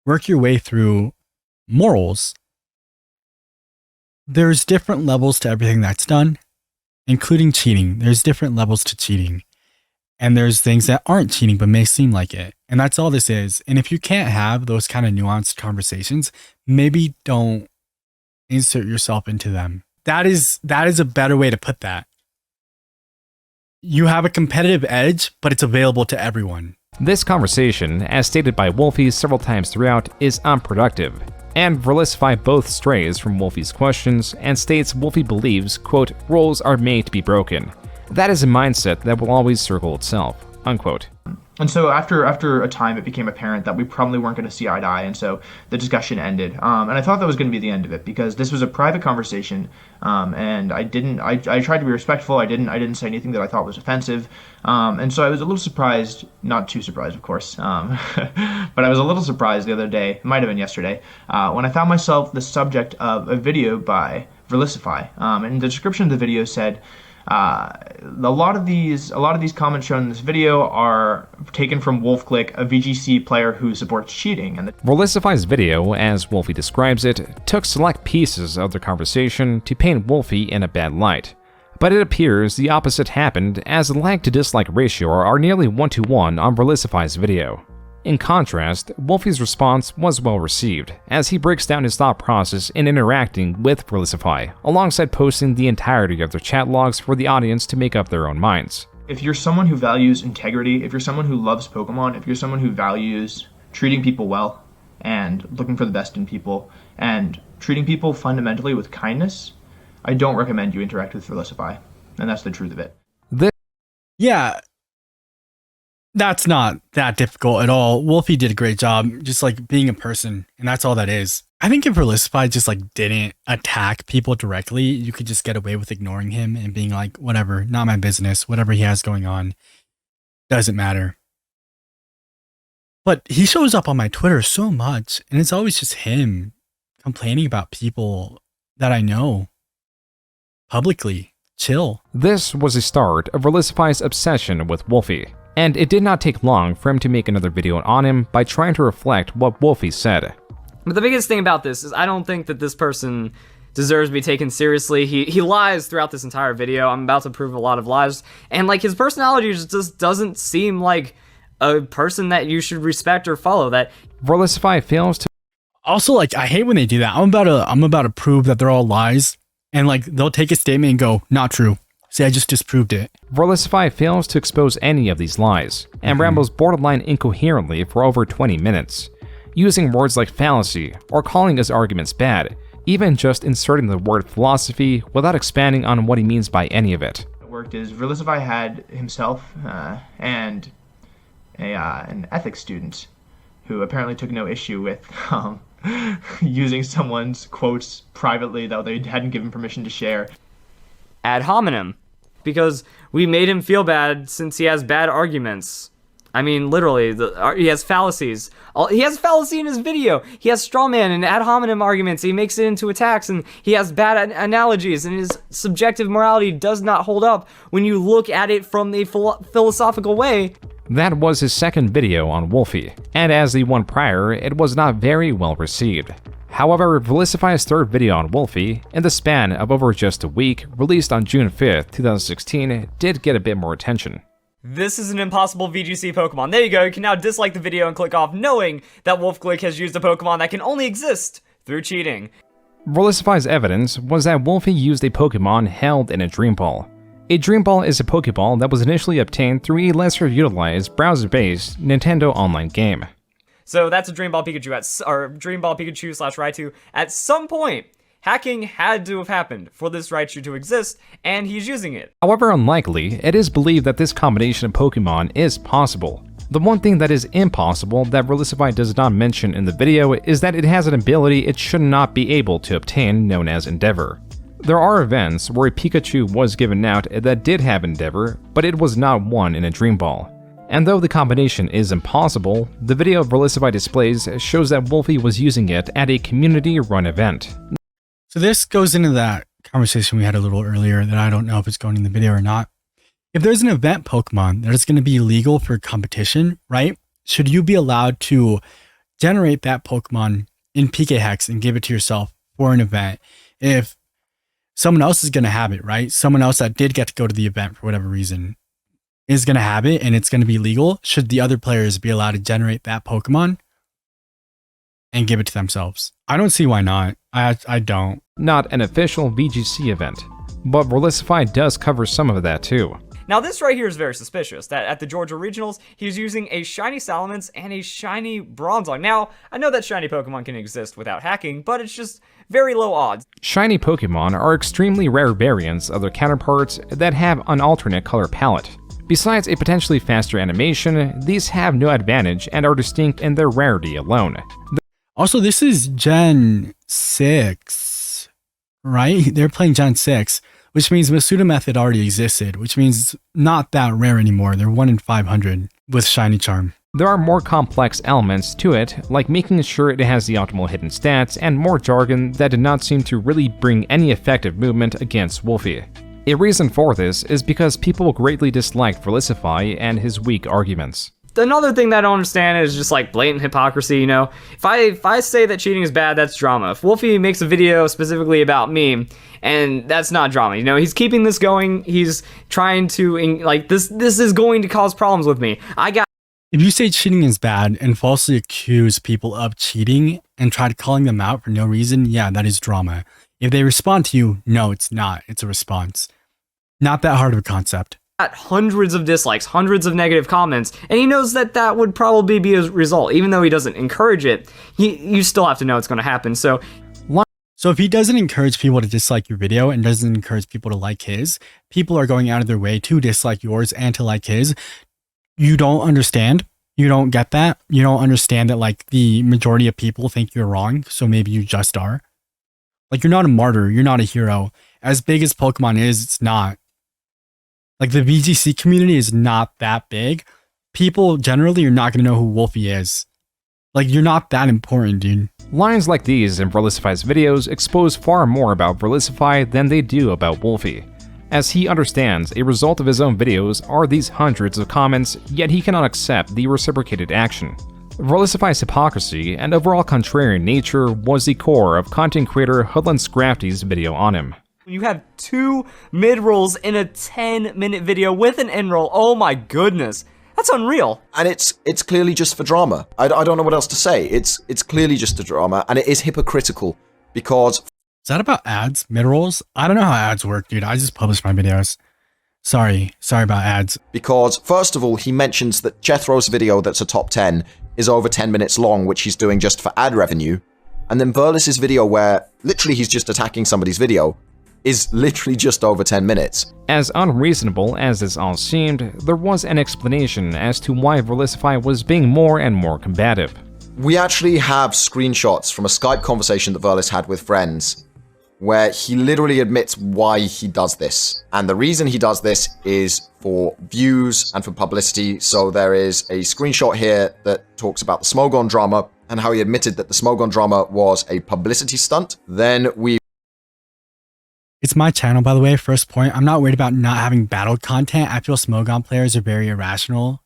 work your way through morals. There's different levels to everything that's done, including cheating. There's different levels to cheating. And there's things that aren't cheating but may seem like it. And that's all this is. And if you can't have those kind of nuanced conversations, maybe don't insert yourself into them. That is a better way to put that. You have a competitive edge, but it's available to everyone. This conversation, as stated by Wolfey several times throughout, is unproductive, and Verlisify both strays from Wolfey's questions and states Wolfey believes, quote, "rules are made to be broken," That is a mindset that will always circle itself, unquote. And so after a time, it became apparent that we probably weren't going to see eye to eye, and so the discussion ended. And I thought that was going to be the end of it, because this was a private conversation, and I tried to be respectful. I didn't say anything that I thought was offensive, and so I was a little surprised, not too surprised, of course, but I was a little surprised the other day, it might have been yesterday, when I found myself the subject of a video by Verlisify, and the description of the video said, a lot of these comments shown in this video are taken from Wolfey, a VGC player who supports cheating. And Verlisify's video, as Wolfey describes it, took select pieces of the conversation to paint Wolfey in a bad light. But it appears the opposite happened, as the like to dislike ratio are nearly 1-to-1 on Verlisify's video. In contrast, Wolfey's response was well received, as he breaks down his thought process in interacting with Verlisify, alongside posting the entirety of their chat logs for the audience to make up their own minds. If you're someone who values integrity, if you're someone who loves Pokemon, if you're someone who values treating people well and looking for the best in people and treating people fundamentally with kindness, I don't recommend you interact with Verlisify, and that's the truth of it. Yeah, that's not that difficult at all. Wolfey did a great job just like being a person, and that's all that is. I think if Verlisify just like didn't attack people directly, you could just get away with ignoring him and being like, whatever, not my business, whatever he has going on, doesn't matter. But he shows up on my Twitter so much, and it's always just him complaining about people that I know publicly. Chill. This was the start of Verlisify's obsession with Wolfey, and it did not take long for him to make another video on him by trying to reflect what Wolfey said. But the biggest thing about this is I don't think that this person deserves to be taken seriously. He lies throughout this entire video. I'm about to prove a lot of lies. And like his personality just doesn't seem like a person that you should respect or follow. That Verlisify fails to Also, like, I hate when they do that. I'm about to prove that they're all lies, and like they'll take a statement and go, not true. See, I just disproved it. Verlisify fails to expose any of these lies, and rambles borderline incoherently for over 20 minutes, using words like fallacy or calling his arguments bad, even just inserting the word philosophy without expanding on what he means by any of it. What worked is Verlisify had himself and an ethics student who apparently took no issue with using someone's quotes privately that they hadn't given permission to share. ad hominem, because we made him feel bad since he has bad arguments. I mean, literally, he has fallacies. He has fallacy in his video. He has strawman and ad hominem arguments. He makes it into attacks, and he has bad analogies, and his subjective morality does not hold up when you look at it from a philosophical way. That was his second video on Wolfey, and as the one prior, it was not very well received. However, Verlisify's third video on Wolfey, in the span of over just a week, released on June 5th, 2016, did get a bit more attention. This is an impossible VGC Pokemon. There you go, you can now dislike the video and click off knowing that Wolfey has used a Pokemon that can only exist through cheating. Verlisify's evidence was that Wolfey used a Pokemon held in a Dream Ball. A Dream Ball is a Pokeball that was initially obtained through a lesser-utilized, browser-based Nintendo Online game. So that's a Dream Ball Pikachu or Dream Ball Pikachu / Raichu. At some point, hacking had to have happened for this Raichu to exist, and he's using it. However unlikely, it is believed that this combination of Pokemon is possible. The one thing that is impossible that Verlisify does not mention in the video is that it has an ability it should not be able to obtain known as Endeavor. There are events where a Pikachu was given out that did have Endeavor, but it was not won in a Dream Ball. And though the combination is impossible, the video Verlisify displays shows that Wolfey was using it at a community-run event. So this goes into that conversation we had a little earlier that I don't know if it's going in the video or not. If there's an event Pokemon that is going to be legal for competition, right? Should you be allowed to generate that Pokemon in PKHex and give it to yourself for an event if someone else is going to have it, right? Someone else that did get to go to the event for whatever reason is going to have it and it's going to be legal. Should the other players be allowed to generate that Pokemon and give it to themselves? I don't see why not. I don't. Not an official VGC event, but Verlisify does cover some of that too. Now this right here is very suspicious, that at the Georgia Regionals, he's using a shiny Salamence and a shiny Bronzong. Now, I know that shiny Pokemon can exist without hacking, but it's just very low odds. Shiny Pokemon are extremely rare variants of their counterparts that have an alternate color palette. Besides a potentially faster animation, these have no advantage and are distinct in their rarity alone. Also, this is Gen 6, right? They're playing Gen 6, which means Masuda Method already existed, which means it's not that rare anymore. They're 1 in 500 with Shiny Charm. There are more complex elements to it, like making sure it has the optimal hidden stats and more jargon that did not seem to really bring any effective movement against Wolfey. A reason for this is because people greatly disliked Verlisify and his weak arguments. Another thing that I don't understand is just like blatant hypocrisy, you know? If I say that cheating is bad, that's drama. If Wolfey makes a video specifically about me, and that's not drama, you know? He's keeping this going, he's trying to, like, this is going to cause problems with me. If you say cheating is bad and falsely accuse people of cheating and try calling them out for no reason, yeah, that is drama. If they respond to you, no, it's not. It's a response. Not that hard of a concept. Got hundreds of dislikes, hundreds of negative comments, and he knows that that would probably be a result. Even though he doesn't encourage it, you still have to know it's going to happen. So if he doesn't encourage people to dislike your video and doesn't encourage people to like his, people are going out of their way to dislike yours and to like his. You don't understand. You don't get that. You don't understand that, like, the majority of people think you're wrong, so maybe you just are. Like, you're not a martyr. You're not a hero. As big as Pokemon is, it's not. Like, the VGC community is not that big. People generally are not going to know who Wolfey is. Like, you're not that important, dude. Lines like these in Verlisify's videos expose far more about Verlisify than they do about Wolfey. As he understands, a result of his own videos are these hundreds of comments, yet he cannot accept the reciprocated action. Verlisify's hypocrisy and overall contrarian nature was the core of content creator Hoodland Scrafty's video on him. you have 2 mid-rolls in a 10-minute video with an end-roll, oh my goodness. That's unreal. And it's clearly just for drama. I don't know what else to say. It's clearly just a drama, and it is hypocritical because... Is that about ads? Mid-rolls? I don't know how ads work, dude. I just publish my videos. Sorry about ads. Because, first of all, he mentions that Jethro's video that's a top 10 is over 10 minutes long, which he's doing just for ad revenue. And then Verlis's video, where literally he's just attacking somebody's video, is literally just over 10 minutes. As unreasonable as this all seemed, there was an explanation as to why Verlisify was being more and more combative. We actually have screenshots from a Skype conversation that Verlis had with friends, where he literally admits why he does this. And the reason he does this is for views and for publicity. So there is a screenshot here that talks about the Smogon drama and how he admitted that the Smogon drama was a publicity stunt. Then we... It's my channel, by the way. First point, I'm not worried about not having battle content. I feel Smogon players are very irrational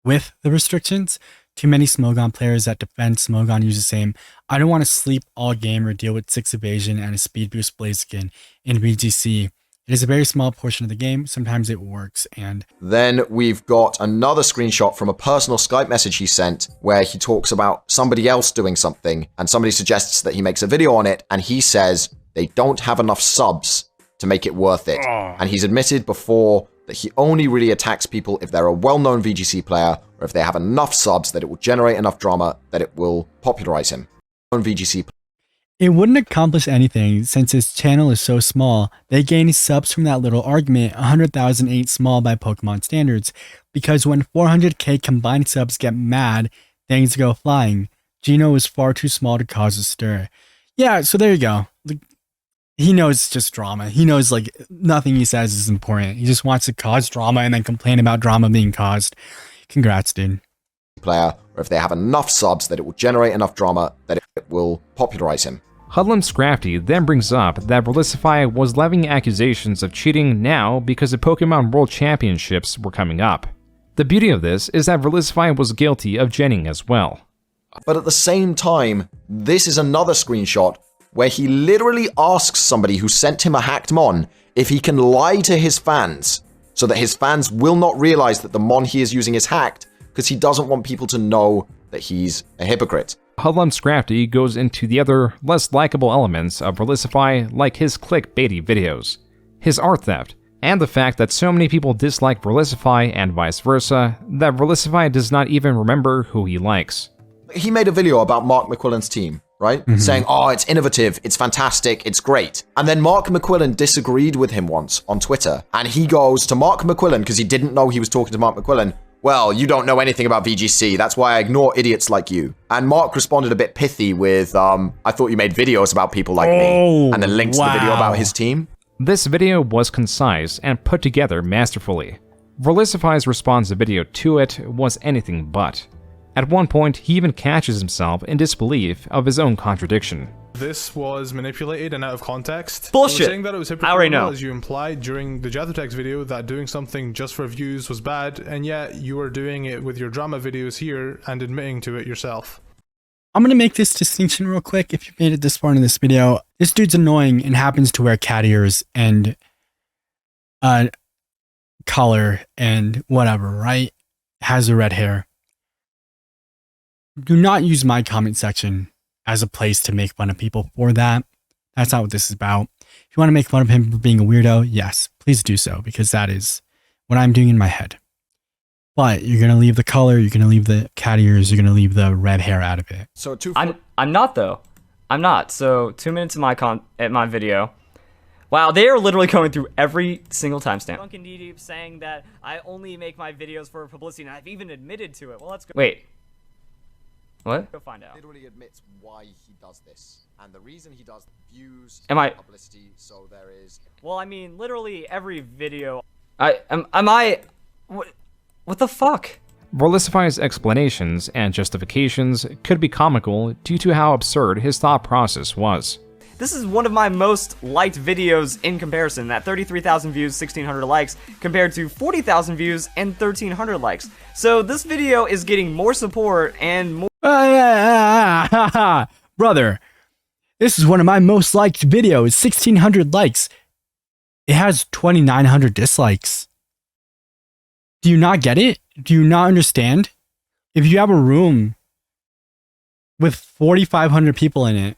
with the restrictions. Too many Smogon players that defend Smogon use the same. I don't want to sleep all game or deal with 6 evasion and a speed boost Blaziken in VGC. It is a very small portion of the game. Sometimes it works, and... Then we've got another screenshot from a personal Skype message he sent where he talks about somebody else doing something and somebody suggests that he makes a video on it and he says they don't have enough subs to make it worth it. And he's admitted before that he only really attacks people if they're a well-known VGC player or if they have enough subs that it will generate enough drama that it will popularize him. VGC. It wouldn't accomplish anything since his channel is so small. They gained subs from that little argument. 100,000 ain't small by Pokemon standards, because when 400k combined subs get mad, things go flying. Geno is far too small to cause a stir. Yeah, so there you go. He knows it's just drama. He knows, like, nothing he says is important. He just wants to cause drama and then complain about drama being caused. Congrats, dude. Player, or if they have enough subs that it will generate enough drama that it will popularize him. Hoodland Scrafty then brings up that Verlisify was levying accusations of cheating now because the Pokemon World Championships were coming up. The beauty of this is that Verlisify was guilty of jenning as well. But at the same time, this is another screenshot where he literally asks somebody who sent him a hacked Mon if he can lie to his fans so that his fans will not realize that the Mon he is using is hacked because he doesn't want people to know that he's a hypocrite. Hoodland Scrafty goes into the other, less likable elements of Verlisify, like his clickbaity videos, his art theft, and the fact that so many people dislike Verlisify and vice versa, that Verlisify does not even remember who he likes. He made a video about Mark McQuillan's team, right? Saying, oh, it's innovative, it's fantastic, it's great. And then Mark McQuillan disagreed with him once on Twitter. And he goes to Mark McQuillan, because he didn't know he was talking to Mark McQuillan, well, you don't know anything about VGC, that's why I ignore idiots like you. And Mark responded a bit pithy with, I thought you made videos about people like me. And then linked to the video about his team. This video was concise and put together masterfully. Verlisify's response video to it was anything but. At one point, he even catches himself in disbelief of his own contradiction. This was manipulated and out of context. Bullshit. You were saying that it was I already know. hypocritical, as you implied during the Jathertex video, that doing something just for views was bad, and yet you were doing it with your drama videos here and admitting to it yourself. I'm going to make this distinction real quick. If you made it this far in this video, this dude's annoying and happens to wear cat ears and collar and whatever, right? Has a red hair. Do not use my comment section as a place to make fun of people for that. That's not what this is about. If you want to make fun of him for being a weirdo, yes, please do so, because that is what I'm doing in my head. But you're going to leave the color, you're going to leave the cat ears, you're going to leave the red hair out of it. So I'm not though. I'm not. So 2 minutes of my video. Wow, they are literally going through every single timestamp. Drunken Deep saying that I only make my videos for publicity, and I've even admitted to it. Well, let's go. Wait. What? Go find out. Literally admits why he does this. And the reason he does views, publicity, so there is... Well, I mean, literally every video... What the fuck? Verlisify's explanations and justifications could be comical due to how absurd his thought process was. This is one of my most liked videos in comparison, at 33,000 views, 1,600 likes, compared to 40,000 views and 1,300 likes. So this video is getting more support and more... Brother, this is one of my most liked videos, 1,600 likes. It has 2,900 dislikes. Do you not get it? Do you not understand? If you have a room with 4,500 people in it,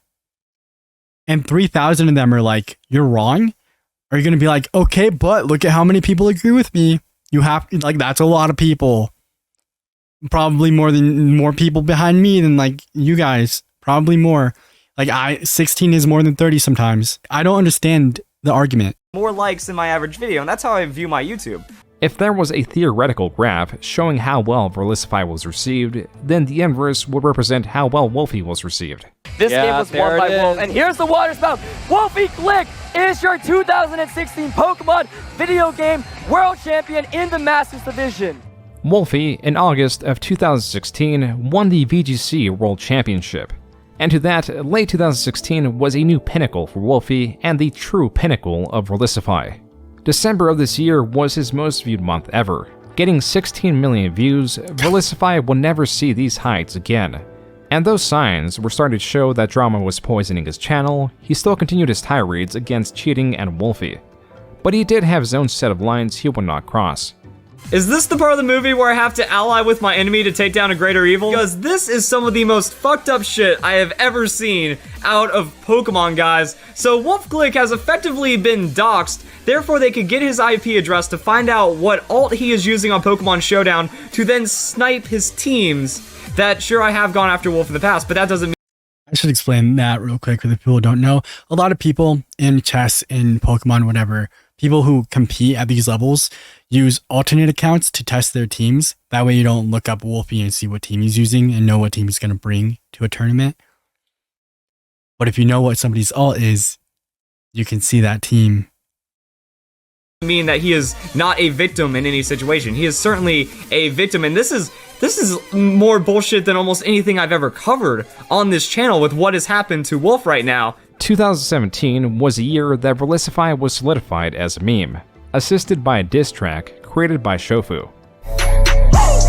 and 3,000 of them are like, you're wrong, are you going to be like, okay, but look at how many people agree with me? You have, like, that's a lot of people. Probably more people behind me than, like, you guys. Probably more. Like, 16 is more than 30 sometimes. I don't understand the argument. More likes than my average video, and that's how I view my YouTube. If there was a theoretical graph showing how well Verlisify was received, then the inverse would represent how well Wolfey was received. This game was won by Wolf, and here's the water spout. Wolfey Glick is your 2016 Pokemon video game world champion in the Masters Division. Wolfey, in August of 2016, won the VGC World Championship. And to that, late 2016 was a new pinnacle for Wolfey and the true pinnacle of Verlisify. December of this year was his most viewed month ever. Getting 16 million views, Verlisify will never see these heights again. And those signs were starting to show that drama was poisoning his channel, he still continued his tirades against cheating and Wolfey. But he did have his own set of lines he would not cross. Is this the part of the movie where I have to ally with my enemy to take down a greater evil? Because this is some of the most fucked up shit I have ever seen out of Pokemon, guys. So Wolfglick has effectively been doxxed, therefore they could get his IP address to find out what alt he is using on Pokemon Showdown to then snipe his teams. That, sure, I have gone after Wolf in the past, but that doesn't mean... I should explain that real quick for the people who don't know. A lot of people in chess, in Pokemon, whatever, people who compete at these levels use alternate accounts to test their teams. That way you don't look up Wolfey and see what team he's using and know what team he's going to bring to a tournament. But if you know what somebody's alt is, you can see that team. Mean that he is not a victim in any situation. He is certainly a victim, and this is more bullshit than almost anything I've ever covered on this channel with what has happened to Wolf right now. 2017 was a year that Verlisify was solidified as a meme, assisted by a diss track created by Shofu.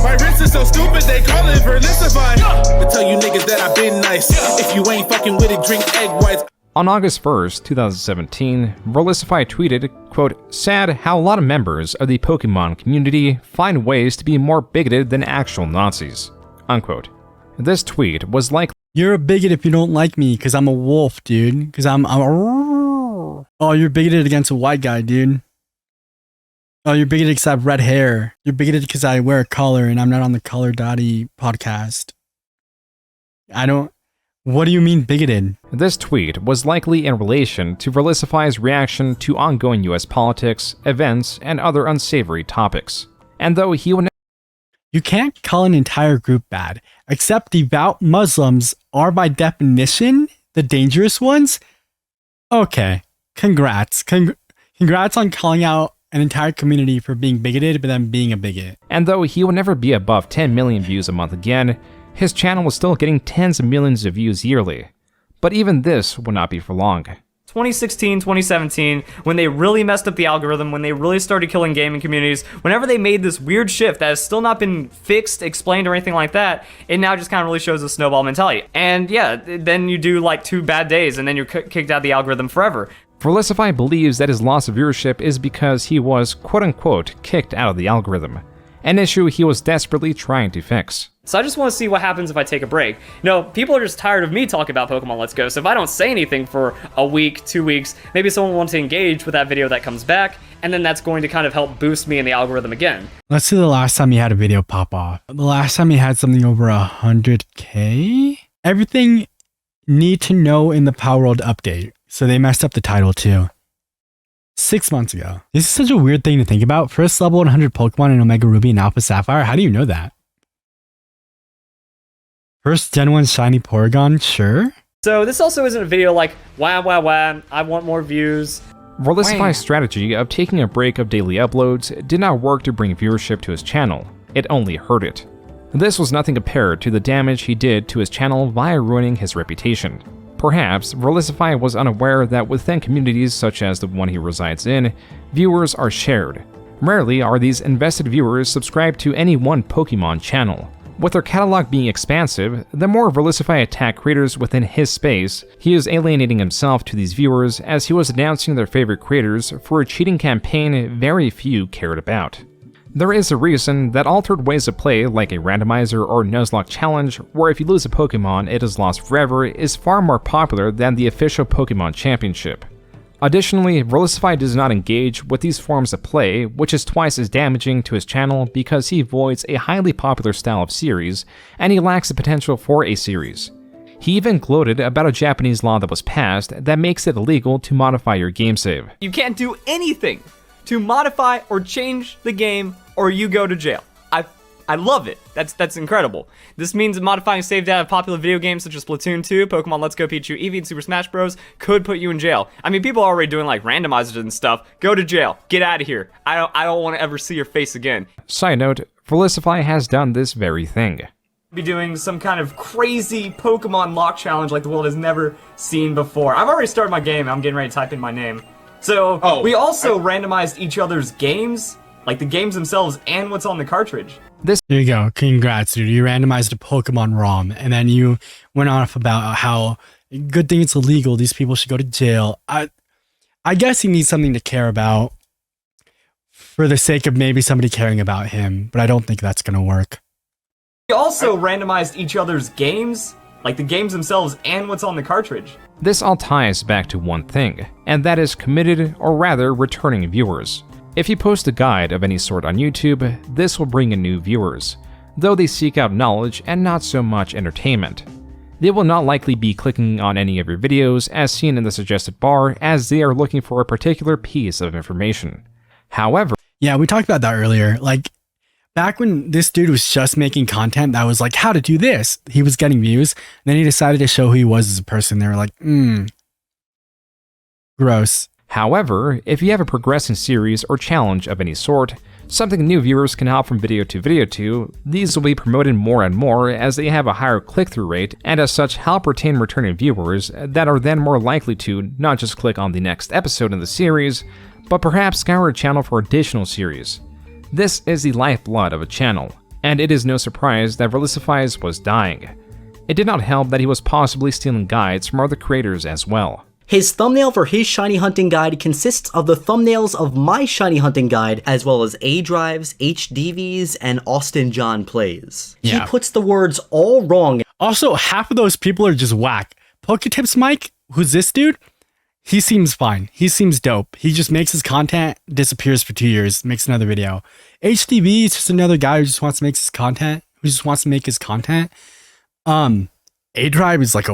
My wrist is so stupid, they call it Verlisify. I tell you niggas that I've been nice. If you ain't fucking with it, drink egg whites. On August 1st, 2017, Verlisify tweeted, quote, "Sad how a lot of members of the Pokémon community find ways to be more bigoted than actual Nazis," unquote. This tweet was like, "You're a bigot if you don't like me, because I'm a wolf, dude. Because I'm oh, you're bigoted against a white guy, dude. Oh, you're bigoted because I have red hair. You're bigoted because I wear a collar and I'm not on the Color Dotty podcast. What do you mean bigoted? This tweet was likely in relation to Verlisify's reaction to ongoing US politics, events, and other unsavory topics. And though he would You can't call an entire group bad, except devout Muslims are by definition the dangerous ones? Okay, congrats. Congrats on calling out an entire community for being bigoted, but then being a bigot. And though he will never be above 10 million views a month again, his channel was still getting tens of millions of views yearly. But even this would not be for long. 2016, 2017, when they really messed up the algorithm, when they really started killing gaming communities, whenever they made this weird shift that has still not been fixed, explained, or anything like that, it now just kind of really shows a snowball mentality. And yeah, then you do like 2 bad days and then you're kicked out of the algorithm forever. Verlisify believes that his loss of viewership is because he was, quote-unquote, kicked out of the algorithm, an issue he was desperately trying to fix. So I just want to see what happens if I take a break. People are just tired of me talking about Pokemon Let's Go, so if I don't say anything for a week, 2 weeks, maybe someone wants to engage with that video that comes back, and then that's going to kind of help boost me in the algorithm again. Let's see the last time you had a video pop off. The last time you had something over 100K? Everything need to know in the Power World update. So they messed up the title too. 6 months ago. This is such a weird thing to think about. First level 100 Pokemon in Omega Ruby and Alpha Sapphire. How do you know that? First Gen 1 Shiny Porygon? Sure. So this also isn't a video like, wah, I want more views. Verlisify's strategy of taking a break of daily uploads did not work to bring viewership to his channel. It only hurt it. This was nothing compared to the damage he did to his channel via ruining his reputation. Perhaps Verlisify was unaware that within communities such as the one he resides in, viewers are shared. Rarely are these invested viewers subscribed to any one Pokemon channel. With their catalog being expansive, the more Verlisify attacked creators within his space, he is alienating himself to these viewers as he was announcing their favorite creators for a cheating campaign very few cared about. There is a reason that altered ways of play like a randomizer or Nuzlocke challenge, where if you lose a Pokemon it is lost forever, is far more popular than the official Pokemon Championship. Additionally, Verlisify does not engage with these forms of play, which is twice as damaging to his channel because he avoids a highly popular style of series, and he lacks the potential for a series. He even gloated about a Japanese law that was passed that makes it illegal to modify your game save. You can't do anything to modify or change the game or you go to jail. I love it. That's incredible. This means modifying save data of popular video games such as Splatoon 2, Pokemon Let's Go Pikachu Eevee, and Super Smash Bros. Could put you in jail. I mean, people are already doing like randomizers and stuff. Go to jail. Get out of here. I don't want to ever see your face again. Side note, Verlisify has done this very thing. Be doing some kind of crazy Pokemon lock challenge like the world has never seen before. I've already started my game. I'm getting ready to type in my name. So we also randomized each other's games, like the games themselves and what's on the cartridge. There you go. Congrats, dude. You randomized a Pokemon ROM, and then you went off about how good thing it's illegal. These people should go to jail. I guess he needs something to care about for the sake of maybe somebody caring about him, but I don't think that's going to work. We also randomized each other's games, like the games themselves and what's on the cartridge. This all ties back to one thing, and that is committed, or rather returning viewers. If you post a guide of any sort on YouTube, this will bring in new viewers, though they seek out knowledge and not so much entertainment. They will not likely be clicking on any of your videos as seen in the suggested bar, as they are looking for a particular piece of information. However, yeah, we talked about that earlier. Like, back when this dude was just making content that was like, how to do this, he was getting views, and then he decided to show who he was as a person. They were like, gross. However, if you have a progressing series or challenge of any sort, something new viewers can hop from video to, these will be promoted more and more as they have a higher click-through rate and as such help retain returning viewers that are then more likely to not just click on the next episode in the series, but perhaps scour a channel for additional series. This is the lifeblood of a channel, and it is no surprise that Verlisify's was dying. It did not help that he was possibly stealing guides from other creators as well. His thumbnail for his shiny hunting guide consists of the thumbnails of my shiny hunting guide, as well as A-Drives, HDVs, and Austin John Plays. Yeah. He puts the words all wrong. Also, half of those people are just whack. Poketips Mike, who's this dude? He seems fine. He seems dope. He just makes his content, disappears for 2 years, makes another video. HDB is just another guy who just wants to make his content. A-Drive is like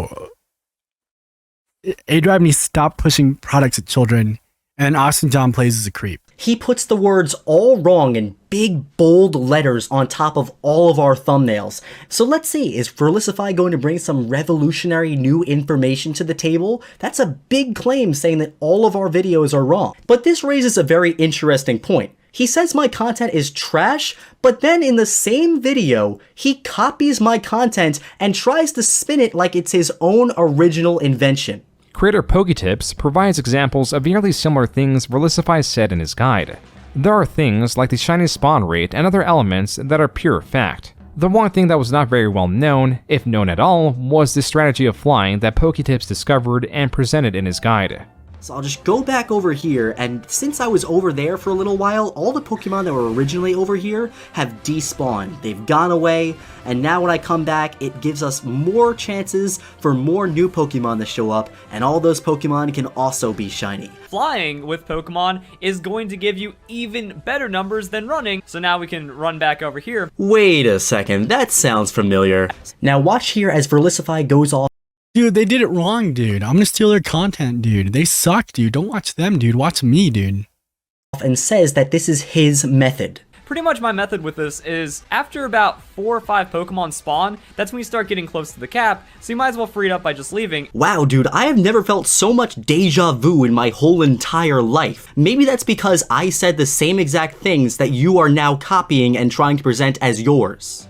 A-Drive needs to stop pushing products at children, and Austin John Plays is a creep. He puts the words all wrong in big, bold letters on top of all of our thumbnails. So let's see, is Verlisify going to bring some revolutionary new information to the table? That's a big claim saying that all of our videos are wrong. But this raises a very interesting point. He says my content is trash, but then in the same video, he copies my content and tries to spin it like it's his own original invention. Creator Poketips provides examples of nearly similar things Verlisify said in his guide. There are things like the shiny spawn rate and other elements that are pure fact. The one thing that was not very well known, if known at all, was the strategy of flying that Poketips discovered and presented in his guide. So I'll just go back over here, and since I was over there for a little while, all the Pokemon that were originally over here have despawned. They've gone away, and now when I come back, it gives us more chances for more new Pokemon to show up, and all those Pokemon can also be shiny. Flying with Pokemon is going to give you even better numbers than running, so now we can run back over here. Wait a second, that sounds familiar. Now watch here as Verlisify goes off. Dude, they did it wrong, dude. I'm gonna steal their content, dude. They suck, dude. Don't watch them, dude. Watch me, dude. And says that this is his method. Pretty much my method with this is after about 4 or 5 Pokemon spawn, that's when you start getting close to the cap, so you might as well free it up by just leaving. Wow, dude, I have never felt so much deja vu in my whole entire life. Maybe that's because I said the same exact things that you are now copying and trying to present as yours.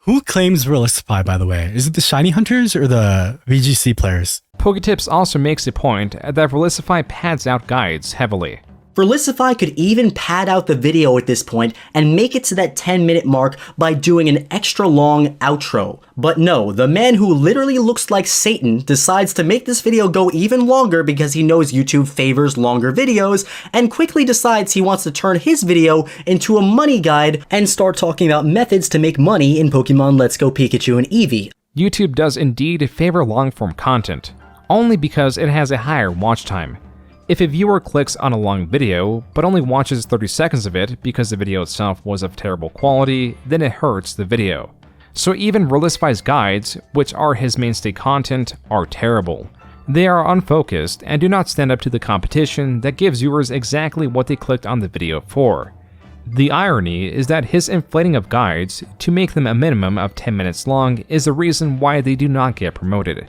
Who claims Verlisify, by the way? Is it the Shiny Hunters or the VGC players? Poketips also makes a point that Verlisify pads out guides heavily. Verlisify could even pad out the video at this point and make it to that 10-minute mark by doing an extra long outro. But no, the man who literally looks like Satan decides to make this video go even longer because he knows YouTube favors longer videos, and quickly decides he wants to turn his video into a money guide and start talking about methods to make money in Pokemon Let's Go Pikachu and Eevee. YouTube does indeed favor long-form content, only because it has a higher watch time. If a viewer clicks on a long video, but only watches 30 seconds of it because the video itself was of terrible quality, then it hurts the video. So even Verlisify's guides, which are his mainstay content, are terrible. They are unfocused and do not stand up to the competition that gives viewers exactly what they clicked on the video for. The irony is that his inflating of guides to make them a minimum of 10 minutes long is the reason why they do not get promoted.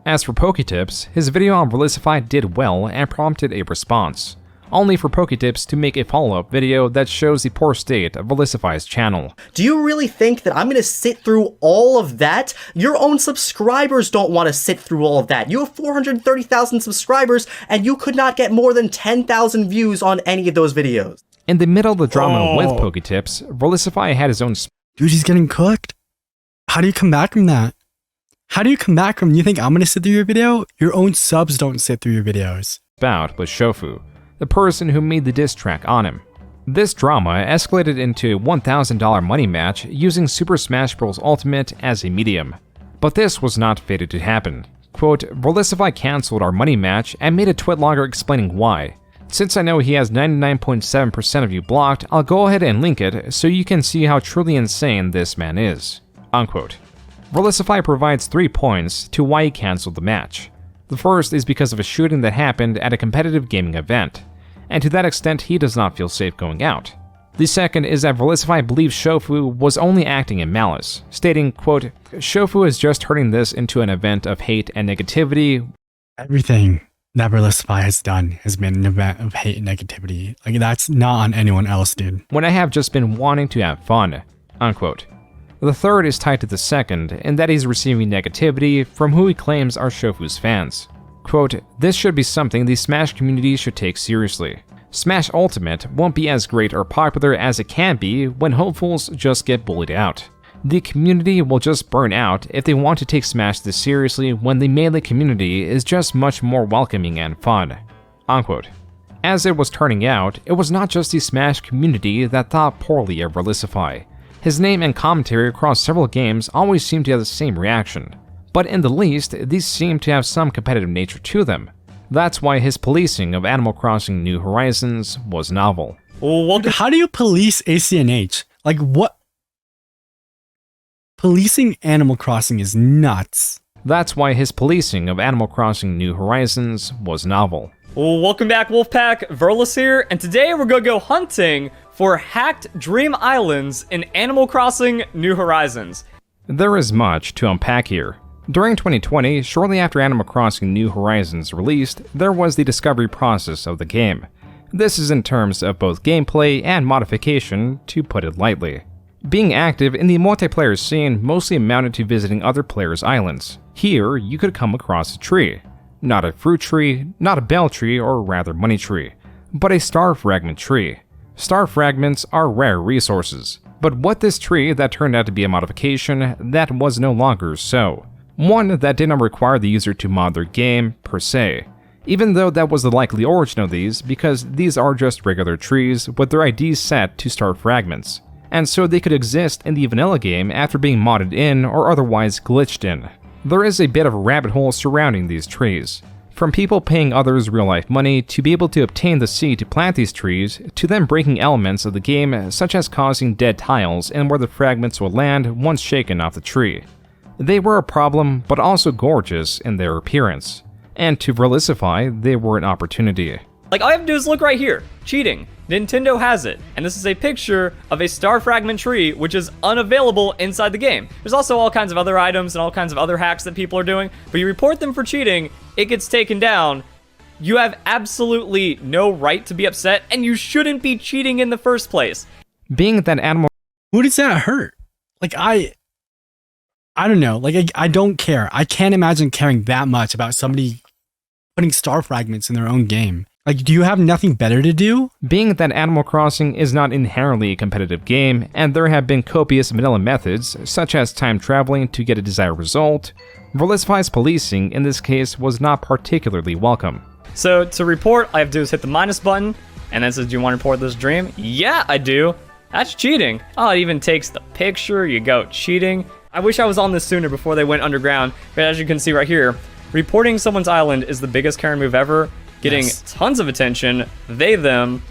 As for Poketips, his video on Verlisify did well and prompted a response, only for Poketips to make a follow-up video that shows the poor state of Verlisify's channel. Do you really think that I'm gonna sit through all of that? Your own subscribers don't want to sit through all of that. You have 430,000 subscribers and you could not get more than 10,000 views on any of those videos. In the middle of the drama with Poketips, Verlisify had his own Dude, he's getting cooked. How do you come back from that? How do you come back from, you think I'm gonna sit through your video? Your own subs don't sit through your videos. Bout with Shofu, the person who made the diss track on him. This drama escalated into a $1,000 money match using Super Smash Bros. Ultimate as a medium. But this was not fated to happen. Quote, Verlisify cancelled our money match and made a twit logger explaining why. Since I know he has 99.7% of you blocked, I'll go ahead and link it so you can see how truly insane this man is. Unquote. Verlisify provides 3 points to why he cancelled the match. The first is because of a shooting that happened at a competitive gaming event, and to that extent he does not feel safe going out. The second is that Verlisify believes Shofu was only acting in malice, stating, quote, Shofu is just turning this into an event of hate and negativity. Everything that Verlisify has done has been an event of hate and negativity. Like, that's not on anyone else, dude. When I have just been wanting to have fun, unquote. The third is tied to the second, in that he's receiving negativity from who he claims are Shofu's fans. Quote, this should be something the Smash community should take seriously. Smash Ultimate won't be as great or popular as it can be when hopefuls just get bullied out. The community will just burn out if they want to take Smash this seriously when the Melee community is just much more welcoming and fun. Unquote. As it was turning out, it was not just the Smash community that thought poorly of Verlisify. His name and commentary across several games always seem to have the same reaction, but in the least, these seem to have some competitive nature to them. That's why his policing of Animal Crossing New Horizons was novel. How do you police ACNH? Like, what? Policing Animal Crossing is nuts. That's why his policing of Animal Crossing New Horizons was novel. Welcome back, Wolfpack. Verlis here, and today we're gonna go hunting for hacked dream islands in Animal Crossing New Horizons. There is much to unpack here. During 2020, shortly after Animal Crossing New Horizons released, there was the discovery process of the game. This is in terms of both gameplay and modification, to put it lightly. Being active in the multiplayer scene mostly amounted to visiting other players' islands. Here, you could come across a tree. Not a fruit tree, not a bell tree, or rather money tree, but a star fragment tree. Star fragments are rare resources, but what this tree that turned out to be a modification that was no longer so. One that did not require the user to mod their game, per se. Even though that was the likely origin of these, because these are just regular trees with their IDs set to star fragments, and so they could exist in the vanilla game after being modded in or otherwise glitched in. There is a bit of a rabbit hole surrounding these trees. From people paying others real-life money to be able to obtain the seed to plant these trees, to them breaking elements of the game such as causing dead tiles and where the fragments will land once shaken off the tree. They were a problem, but also gorgeous in their appearance. And to Verlisify, they were an opportunity. Like, all I have to do is look right here. Cheating. Nintendo has it. And this is a picture of a star fragment tree, which is unavailable inside the game. There's also all kinds of other items and all kinds of other hacks that people are doing, but you report them for cheating, it gets taken down. You have absolutely no right to be upset, and you shouldn't be cheating in the first place. Being that animal... Who does that hurt? Like, I don't know. Like, I don't care. I can't imagine caring that much about somebody putting star fragments in their own game. Like, do you have nothing better to do? Being that Animal Crossing is not inherently a competitive game, and there have been copious vanilla methods, such as time traveling to get a desired result, Verlisify's policing in this case was not particularly welcome. So, to report, all I have to do is hit the minus button, and then it says, do you want to report this dream? Yeah, I do. That's cheating. Oh, it even takes the picture. You go, cheating. I wish I was on this sooner before they went underground, but as you can see right here, reporting someone's island is the biggest Karen move ever. Getting tons of attention, they, them,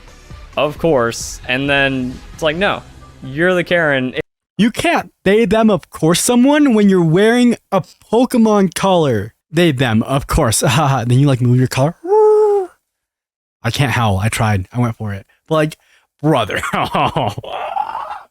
of course, and then it's like, no, you're the Karen. You can't they, them, of course someone when you're wearing a Pokemon collar. They, them, of course. Then you like move your collar. I can't howl. I tried. I went for it. But like, brother.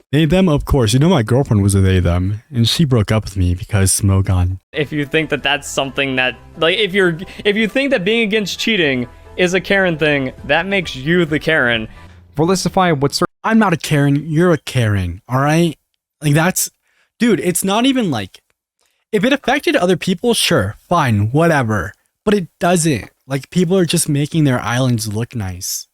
They, them, of course. You know, my girlfriend was a they, them, and she broke up with me because Smogon. If you think that that's something that, like, if you think that being against cheating is a Karen thing, that makes you the Karen. Verlisify would I'm not a Karen. You're a Karen. All right? Like, that's, dude, it's not even like, if it affected other people, sure, fine, whatever. But it doesn't. Like, people are just making their islands look nice.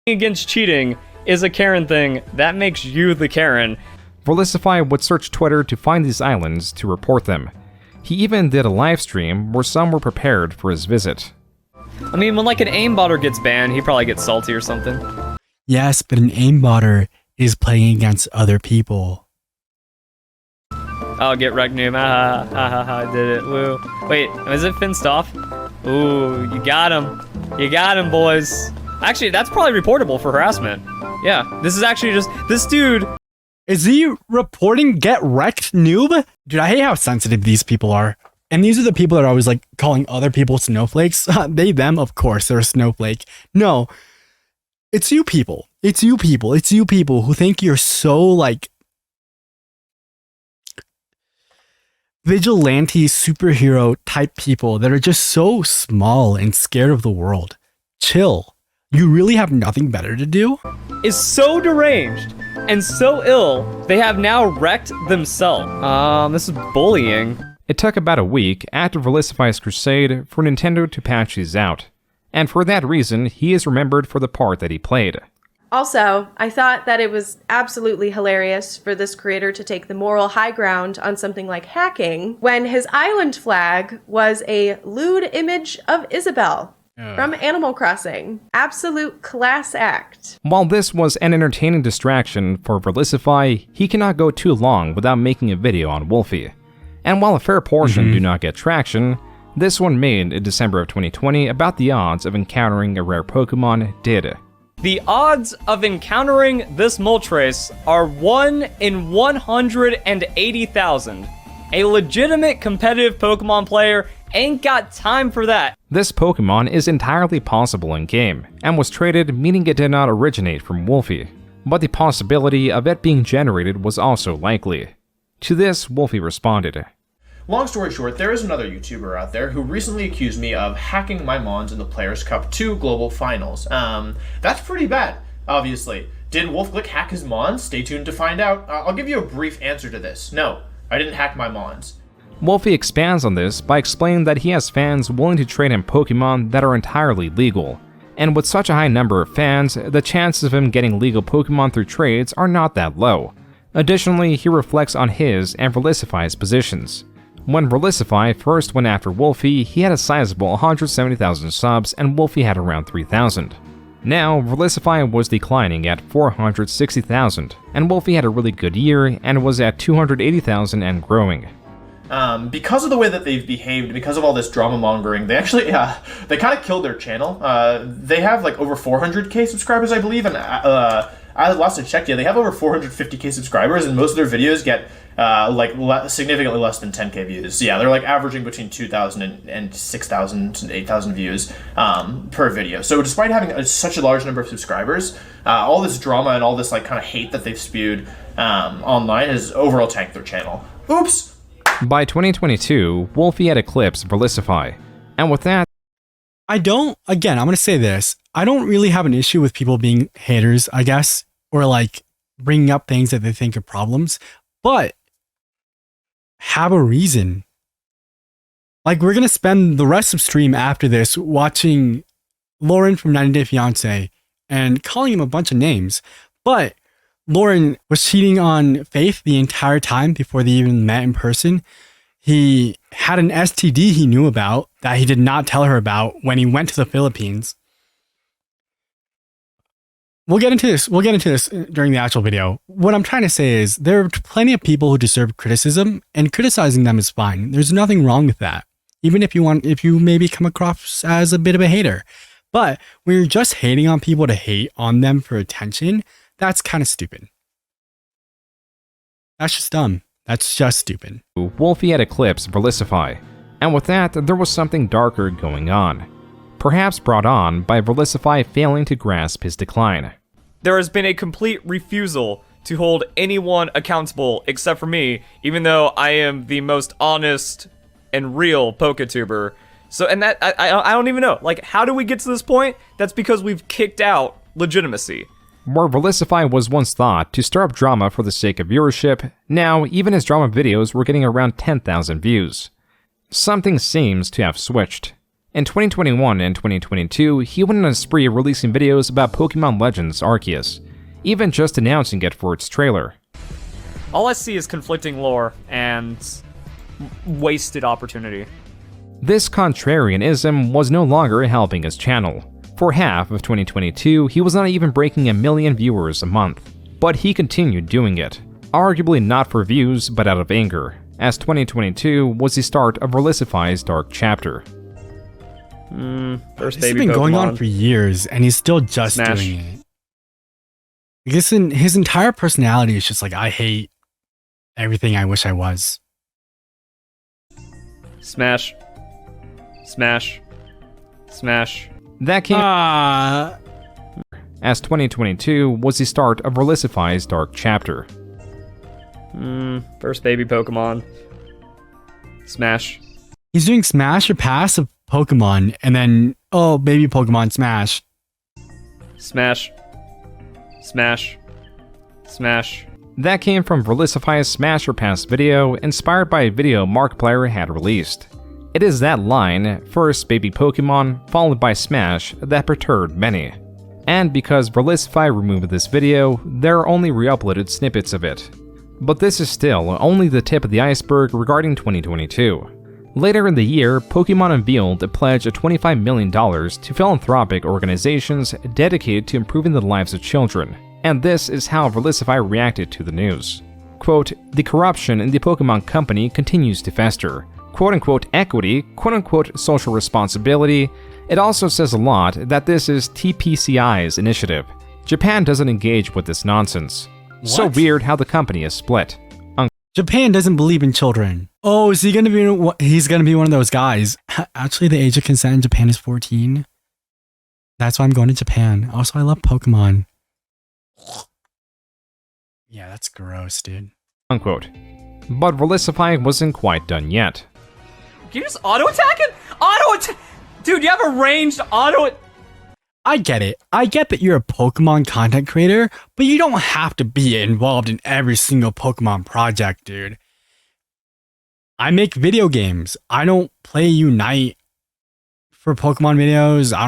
Being against cheating is a Karen thing, that makes you the Karen. Verlisify would search Twitter to find these islands to report them. He even did a live stream where some were prepared for his visit. I mean, when like an aimbotter gets banned, he probably gets salty or something. Yes, but an aimbotter is playing against other people. Oh, get wrecked, noob. I did it. Woo. Wait, is it fenced off? Ooh, you got him. You got him, boys. Actually, that's probably reportable for harassment. Yeah, this is actually just, this dude. Is he reporting get wrecked, noob? Dude, I hate how sensitive these people are. And these are the people that are always like calling other people snowflakes. They, them, of course, they're a snowflake. No, it's you people. It's you people. It's you people who think you're so like vigilante superhero type people that are just so small and scared of the world. Chill. You really have nothing better to do? Is so deranged and so ill, they have now wrecked themselves. This is bullying. It took about a week after Verlisify's crusade for Nintendo to patch these out. And for that reason, he is remembered for the part that he played. Also, I thought that it was absolutely hilarious for this creator to take the moral high ground on something like hacking when his island flag was a lewd image of Isabelle. From Animal Crossing. Absolute class act. While this was an entertaining distraction for Verlisify, he cannot go too long without making a video on Wolfey. And while a fair portion do not get traction, This one made in December of 2020 about the odds of encountering a rare Pokemon did. The odds of encountering this Moltres are 1 in 180,000. A legitimate competitive Pokemon player ain't got time for that. This Pokemon is entirely possible in-game, and was traded, meaning it did not originate from Wolfey. But the possibility of it being generated was also likely. To this, Wolfey responded, Long story short, there is another YouTuber out there who recently accused me of hacking my Mons in the Players' Cup 2 Global Finals. That's pretty bad, obviously. Did Wolfglick hack his Mons? Stay tuned to find out. I'll give you a brief answer to this. No, I didn't hack my Mons. Wolfey expands on this by explaining that he has fans willing to trade him Pokemon that are entirely legal. And with such a high number of fans, the chances of him getting legal Pokemon through trades are not that low. Additionally, he reflects on his and Verlisify's positions. When Verlisify first went after Wolfey, he had a sizable 170,000 subs and Wolfey had around 3,000. Now, Verlisify was declining at 460,000, and Wolfey had a really good year and was at 280,000 and growing. Because of the way that they've behaved, because of all this drama mongering, they actually, they kind of killed their channel. They have like over 400k subscribers, I believe, and last I checked, they have over 450k subscribers, and most of their videos get significantly less than 10k views. So yeah, they're like averaging between 2,000 and 6,000 and 8,000 views per video. So despite having such a large number of subscribers, all this drama and all this like kind of hate that they've spewed online has overall tanked their channel. Oops! By 2022, Wolfey had eclipsed Verlisify, and with that, I'm going to say this. I don't really have an issue with people being haters, I guess, or like bringing up things that they think are problems, but have a reason. Like, we're going to spend the rest of stream after this watching Lauren from 90 Day Fiancé and calling him a bunch of names, but Lauren was cheating on Faith the entire time before they even met in person. He had an STD he knew about that he did not tell her about when he went to the Philippines. We'll get into this during the actual video. What I'm trying to say is there are plenty of people who deserve criticism, and criticizing them is fine. There's nothing wrong with that. Even if you maybe come across as a bit of a hater. But when you're just hating on people to hate on them for attention, that's kind of stupid. That's just dumb. That's just stupid. Wolfey had eclipsed Verlisify, and with that, there was something darker going on. Perhaps brought on by Verlisify failing to grasp his decline. There has been a complete refusal to hold anyone accountable except for me, even though I am the most honest and real PokeTuber. So, and that, I don't even know. Like, how do we get to this point? That's because we've kicked out legitimacy. Where Verlisify was once thought to stir up drama for the sake of viewership, now even his drama videos were getting around 10,000 views. Something seems to have switched. In 2021 and 2022, he went on a spree of releasing videos about Pokemon Legends Arceus, even just announcing it for its trailer. All I see is conflicting lore and wasted opportunity. This contrarianism was no longer helping his channel. For half of 2022, he was not even breaking 1 million viewers a month, but he continued doing it, arguably not for views but out of anger, as 2022 was the start of Verlisify's dark chapter. This has been going on for years, and he's still just doing it. I guess his entire personality is just like, I hate everything I wish I was. Smash. Smash. Smash. That came as 2022 was the start of Verlisify's dark chapter. First baby Pokemon. Smash. He's doing Smash or Pass of Pokemon, and then, oh, baby Pokemon Smash. Smash. Smash. Smash. That came from Verlisify's Smash or Pass video, inspired by a video Markiplier had released. It is that line, first baby Pokemon, followed by Smash, that perturbed many. And because Verlisify removed this video, there are only re-uploaded snippets of it. But this is still only the tip of the iceberg regarding 2022. Later in the year, Pokémon unveiled a pledge of $25 million to philanthropic organizations dedicated to improving the lives of children, and this is how Verlisify reacted to the news. Quote, "The corruption in the Pokémon company continues to fester. quote-unquote equity, quote-unquote social responsibility, it also says a lot that this is TPCI's initiative. Japan doesn't engage with this nonsense. So What? weird how the company is split. Japan doesn't believe in children. Oh, is he gonna be? He's gonna be one of those guys. Actually, the age of consent in Japan is 14. That's why I'm going to Japan. Also, I love Pokemon. Yeah, that's gross, dude. Unquote. But Verlisify wasn't quite done yet. Can you just auto-attack it? Auto-attack? Dude, you have a ranged auto... I get it. I get that you're a Pokemon content creator, but you don't have to be involved in every single Pokemon project, dude. I make video games. I don't play Unite for Pokemon videos. I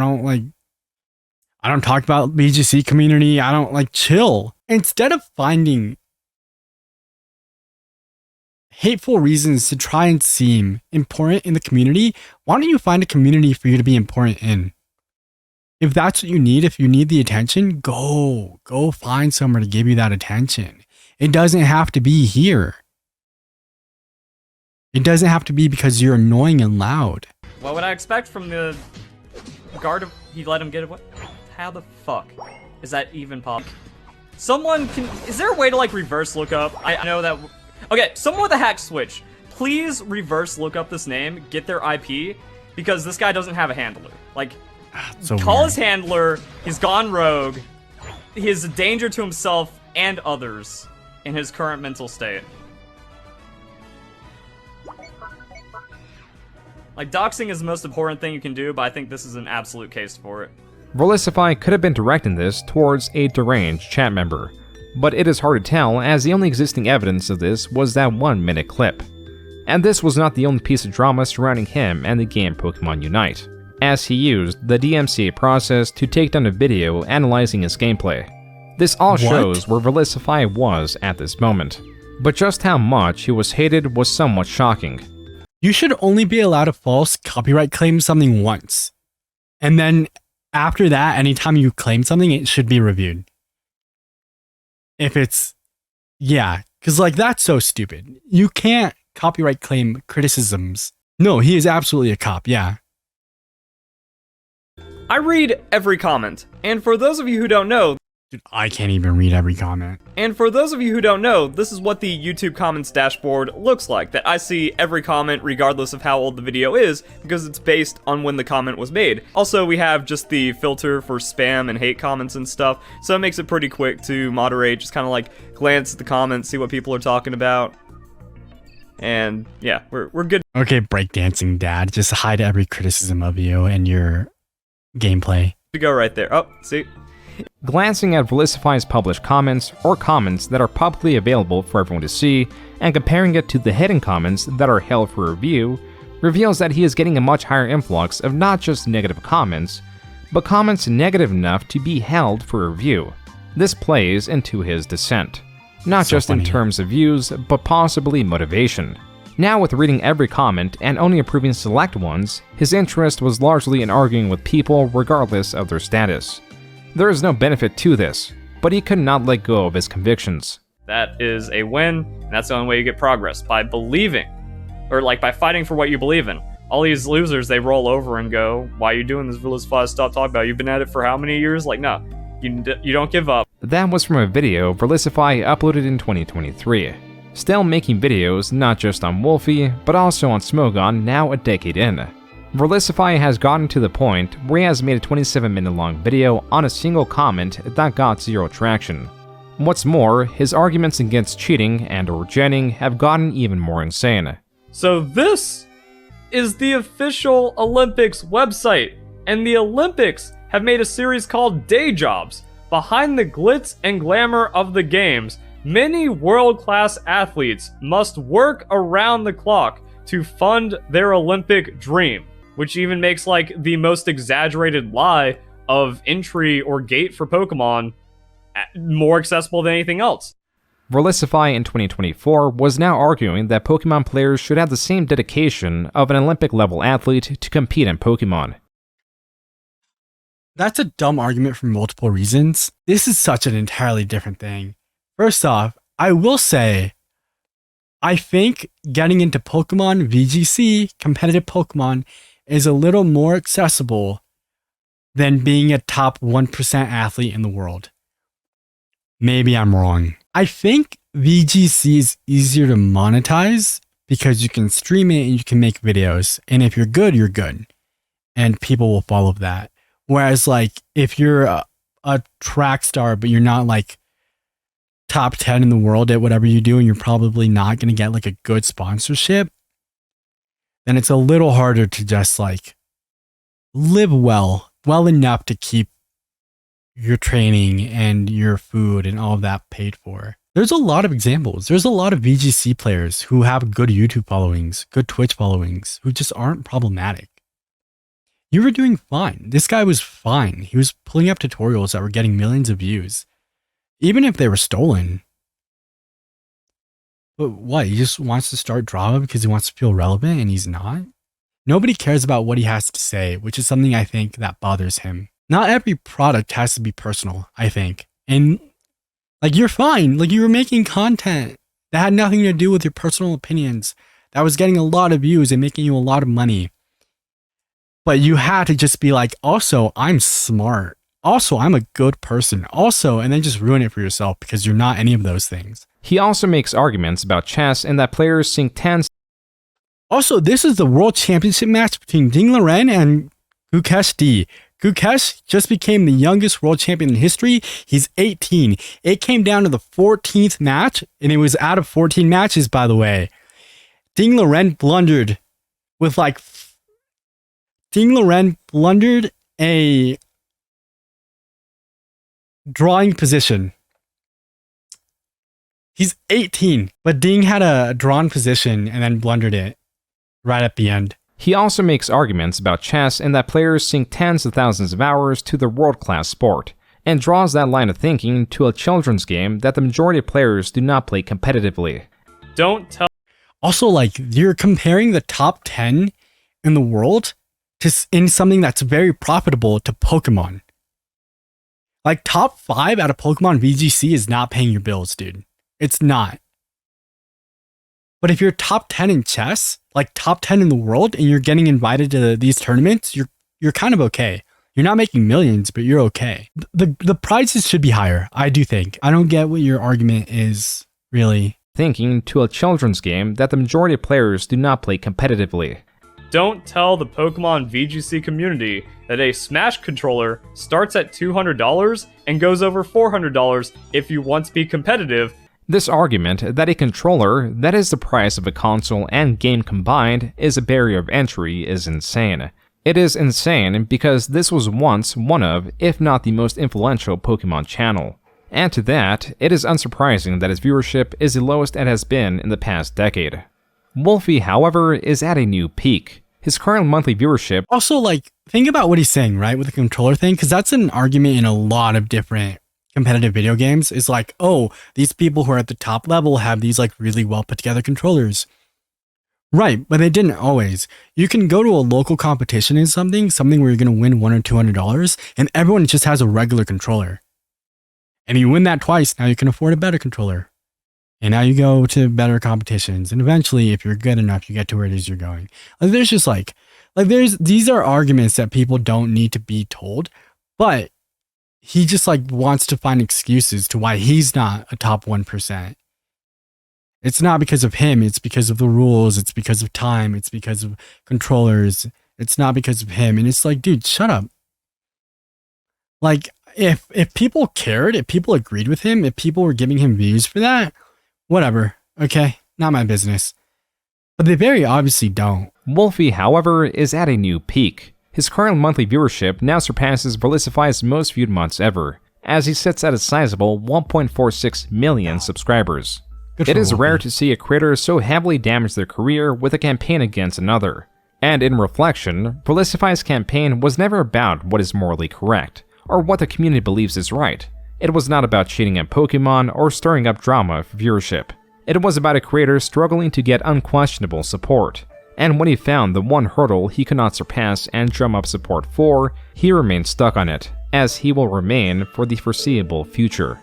don't talk about VGC community. I don't chill. Instead of finding hateful reasons to try and seem important in the community, why don't you find a community for you to be important in? If that's what you need, if you need the attention, go find somewhere to give you that attention. It doesn't have to be here. It doesn't have to be because you're annoying and loud. What would I expect from the guard? He let him get away? How the fuck is that even possible? Someone can... Is there a way to, reverse look up? I know that... Okay, someone with a hack switch, please reverse look up this name, get their IP, because this guy doesn't have a handler. So call weird. his handler, he's gone rogue, he is a danger to himself and others in his current mental state. Doxing is the most important thing you can do, but I think this is an absolute case for it. Verlisify could have been directing this towards a deranged chat member, but it is hard to tell as the only existing evidence of this was that 1-minute clip. And this was not the only piece of drama surrounding him and the game Pokémon Unite, as he used the DMCA process to take down a video analyzing his gameplay. This all shows where Verlisify was at this moment, but just how much he was hated was somewhat shocking. You should only be allowed to false copyright claim something once. And then after that, anytime you claim something, it should be reviewed. If it's... Yeah, because that's so stupid. You can't copyright claim criticisms. No, he is absolutely a cop, yeah. I read every comment, and for those of you who don't know... Dude, I can't even read every comment. And for those of you who don't know, this is what the YouTube comments dashboard looks like, that I see every comment regardless of how old the video is, because it's based on when the comment was made. Also, we have just the filter for spam and hate comments and stuff, so it makes it pretty quick to moderate, just kind of glance at the comments, see what people are talking about. And yeah, we're good. Okay, breakdancing dad, just hide every criticism of you and your gameplay. To go right there. Oh, see? Glancing at Verlisify's published comments, or comments that are publicly available for everyone to see, and comparing it to the hidden comments that are held for review, reveals that he is getting a much higher influx of not just negative comments, but comments negative enough to be held for review. This plays into his dissent, not just in terms of views, but possibly motivation. Now with reading every comment and only approving select ones, his interest was largely in arguing with people regardless of their status. There is no benefit to this, but he could not let go of his convictions. That is a win, and that's the only way you get progress, by believing, or by fighting for what you believe in. All these losers, they roll over and go, why are you doing this, Verlisify? Stop talking about it. You've been at it for how many years? No, you don't give up. That was from a video Verlisify uploaded in 2023. Still making videos not just on Wolfey, but also on Smogon now a decade in. Verlisify has gotten to the point where he has made a 27-minute long video on a single comment that got zero traction. What's more, his arguments against cheating and or jenning have gotten even more insane. So this is the official Olympics website, and the Olympics have made a series called Day Jobs. Behind the glitz and glamour of the games, many world-class athletes must work around the clock to fund their Olympic dream, which even makes the most exaggerated lie of entry or gate for Pokemon more accessible than anything else. Verlisify in 2024 was now arguing that Pokemon players should have the same dedication of an Olympic-level athlete to compete in Pokemon. That's a dumb argument for multiple reasons. This is such an entirely different thing. First off, I will say, I think getting into Pokemon VGC, competitive Pokemon, is a little more accessible than being a top 1% athlete in the world. Maybe I'm wrong. I think VGC is easier to monetize because you can stream it and you can make videos. And if you're good, you're good. And people will follow that. Whereas like if you're a track star, but you're not like top 10 in the world at whatever you do, and you're probably not going to get like a good sponsorship, then it's a little harder to just like live well enough to keep your training and your food and all of that paid for. There's a lot of examples. There's a lot of VGC players who have good YouTube followings, good Twitch followings, who just aren't problematic. You were doing fine. This guy was fine. He was pulling up tutorials that were getting millions of views, even if they were stolen. But what? He just wants to start drama because he wants to feel relevant, and he's not? Nobody cares about what he has to say, which is something I think that bothers him. Not every product has to be personal, I think. And like, you're fine. Like, you were making content that had nothing to do with your personal opinions, that was getting a lot of views and making you a lot of money. But you had to just be like, also, I'm smart. Also, I'm a good person. Also, and then just ruin it for yourself because you're not any of those things. He also makes arguments about chess and that players sink tens. Also, this is the World Championship match between Ding Liren and Gukesh D. Gukesh just became the youngest world champion in history. He's 18. It came down to the 14th match, and it was out of 14 matches, by the way. Ding Liren blundered with like... Ding Liren blundered a drawing position. He's 18, but Ding had a drawn position and then blundered it right at the end. He also makes arguments about chess and that players sink tens of thousands of hours to the world-class sport, and draws that line of thinking to a children's game that the majority of players do not play competitively. Don't tell. Also, like, you're comparing the top 10 in the world to in something that's very profitable to Pokemon. Like, top 5 out of Pokemon VGC is not paying your bills, dude. It's not. But if you're top 10 in chess, like top 10 in the world, and you're getting invited to these tournaments, you're kind of okay. You're not making millions, but you're okay. The prizes should be higher, I do think. I don't get what your argument is, really. Thinking to a children's game that the majority of players do not play competitively. Don't tell the Pokemon VGC community that a Smash controller starts at $200 and goes over $400 if you want to be competitive. This argument that a controller that is the price of a console and game combined is a barrier of entry is insane. It is insane because this was once one of, if not the most influential Pokemon channel. And to that, it is unsurprising that its viewership is the lowest it has been in the past decade. Wolfey, however, is at a new peak. His current monthly viewership... Also, like, think about what he's saying, right, with the controller thing, because that's an argument in a lot of different competitive video games. Is like, oh, these people who are at the top level have these like really well put together controllers. Right, but they didn't always. You can go to a local competition in something where you're going to win $100 or $200, and everyone just has a regular controller. And you win that twice, now you can afford a better controller. And now you go to better competitions, and eventually, if you're good enough, you get to where it is you're going. Like, there's just these are arguments that people don't need to be told, but he just like wants to find excuses to why he's not a top 1%. It's not because of him, it's because of the rules, it's because of time, it's because of controllers, it's not because of him. And it's like, dude, shut up. Like, if people cared, if people agreed with him, if people were giving him views for that, whatever, okay? Not my business. But they very obviously don't. Wolfey, however, is at a new peak. His current monthly viewership now surpasses Verlisify's most viewed months ever, as he sits at a sizable 1.46 million subscribers. It is rare to see a creator so heavily damage their career with a campaign against another. And in reflection, Verlisify's campaign was never about what is morally correct, or what the community believes is right. It was not about cheating at Pokemon or stirring up drama for viewership. It was about a creator struggling to get unquestionable support. And when he found the one hurdle he could not surpass and drum up support for, he remained stuck on it, as he will remain for the foreseeable future.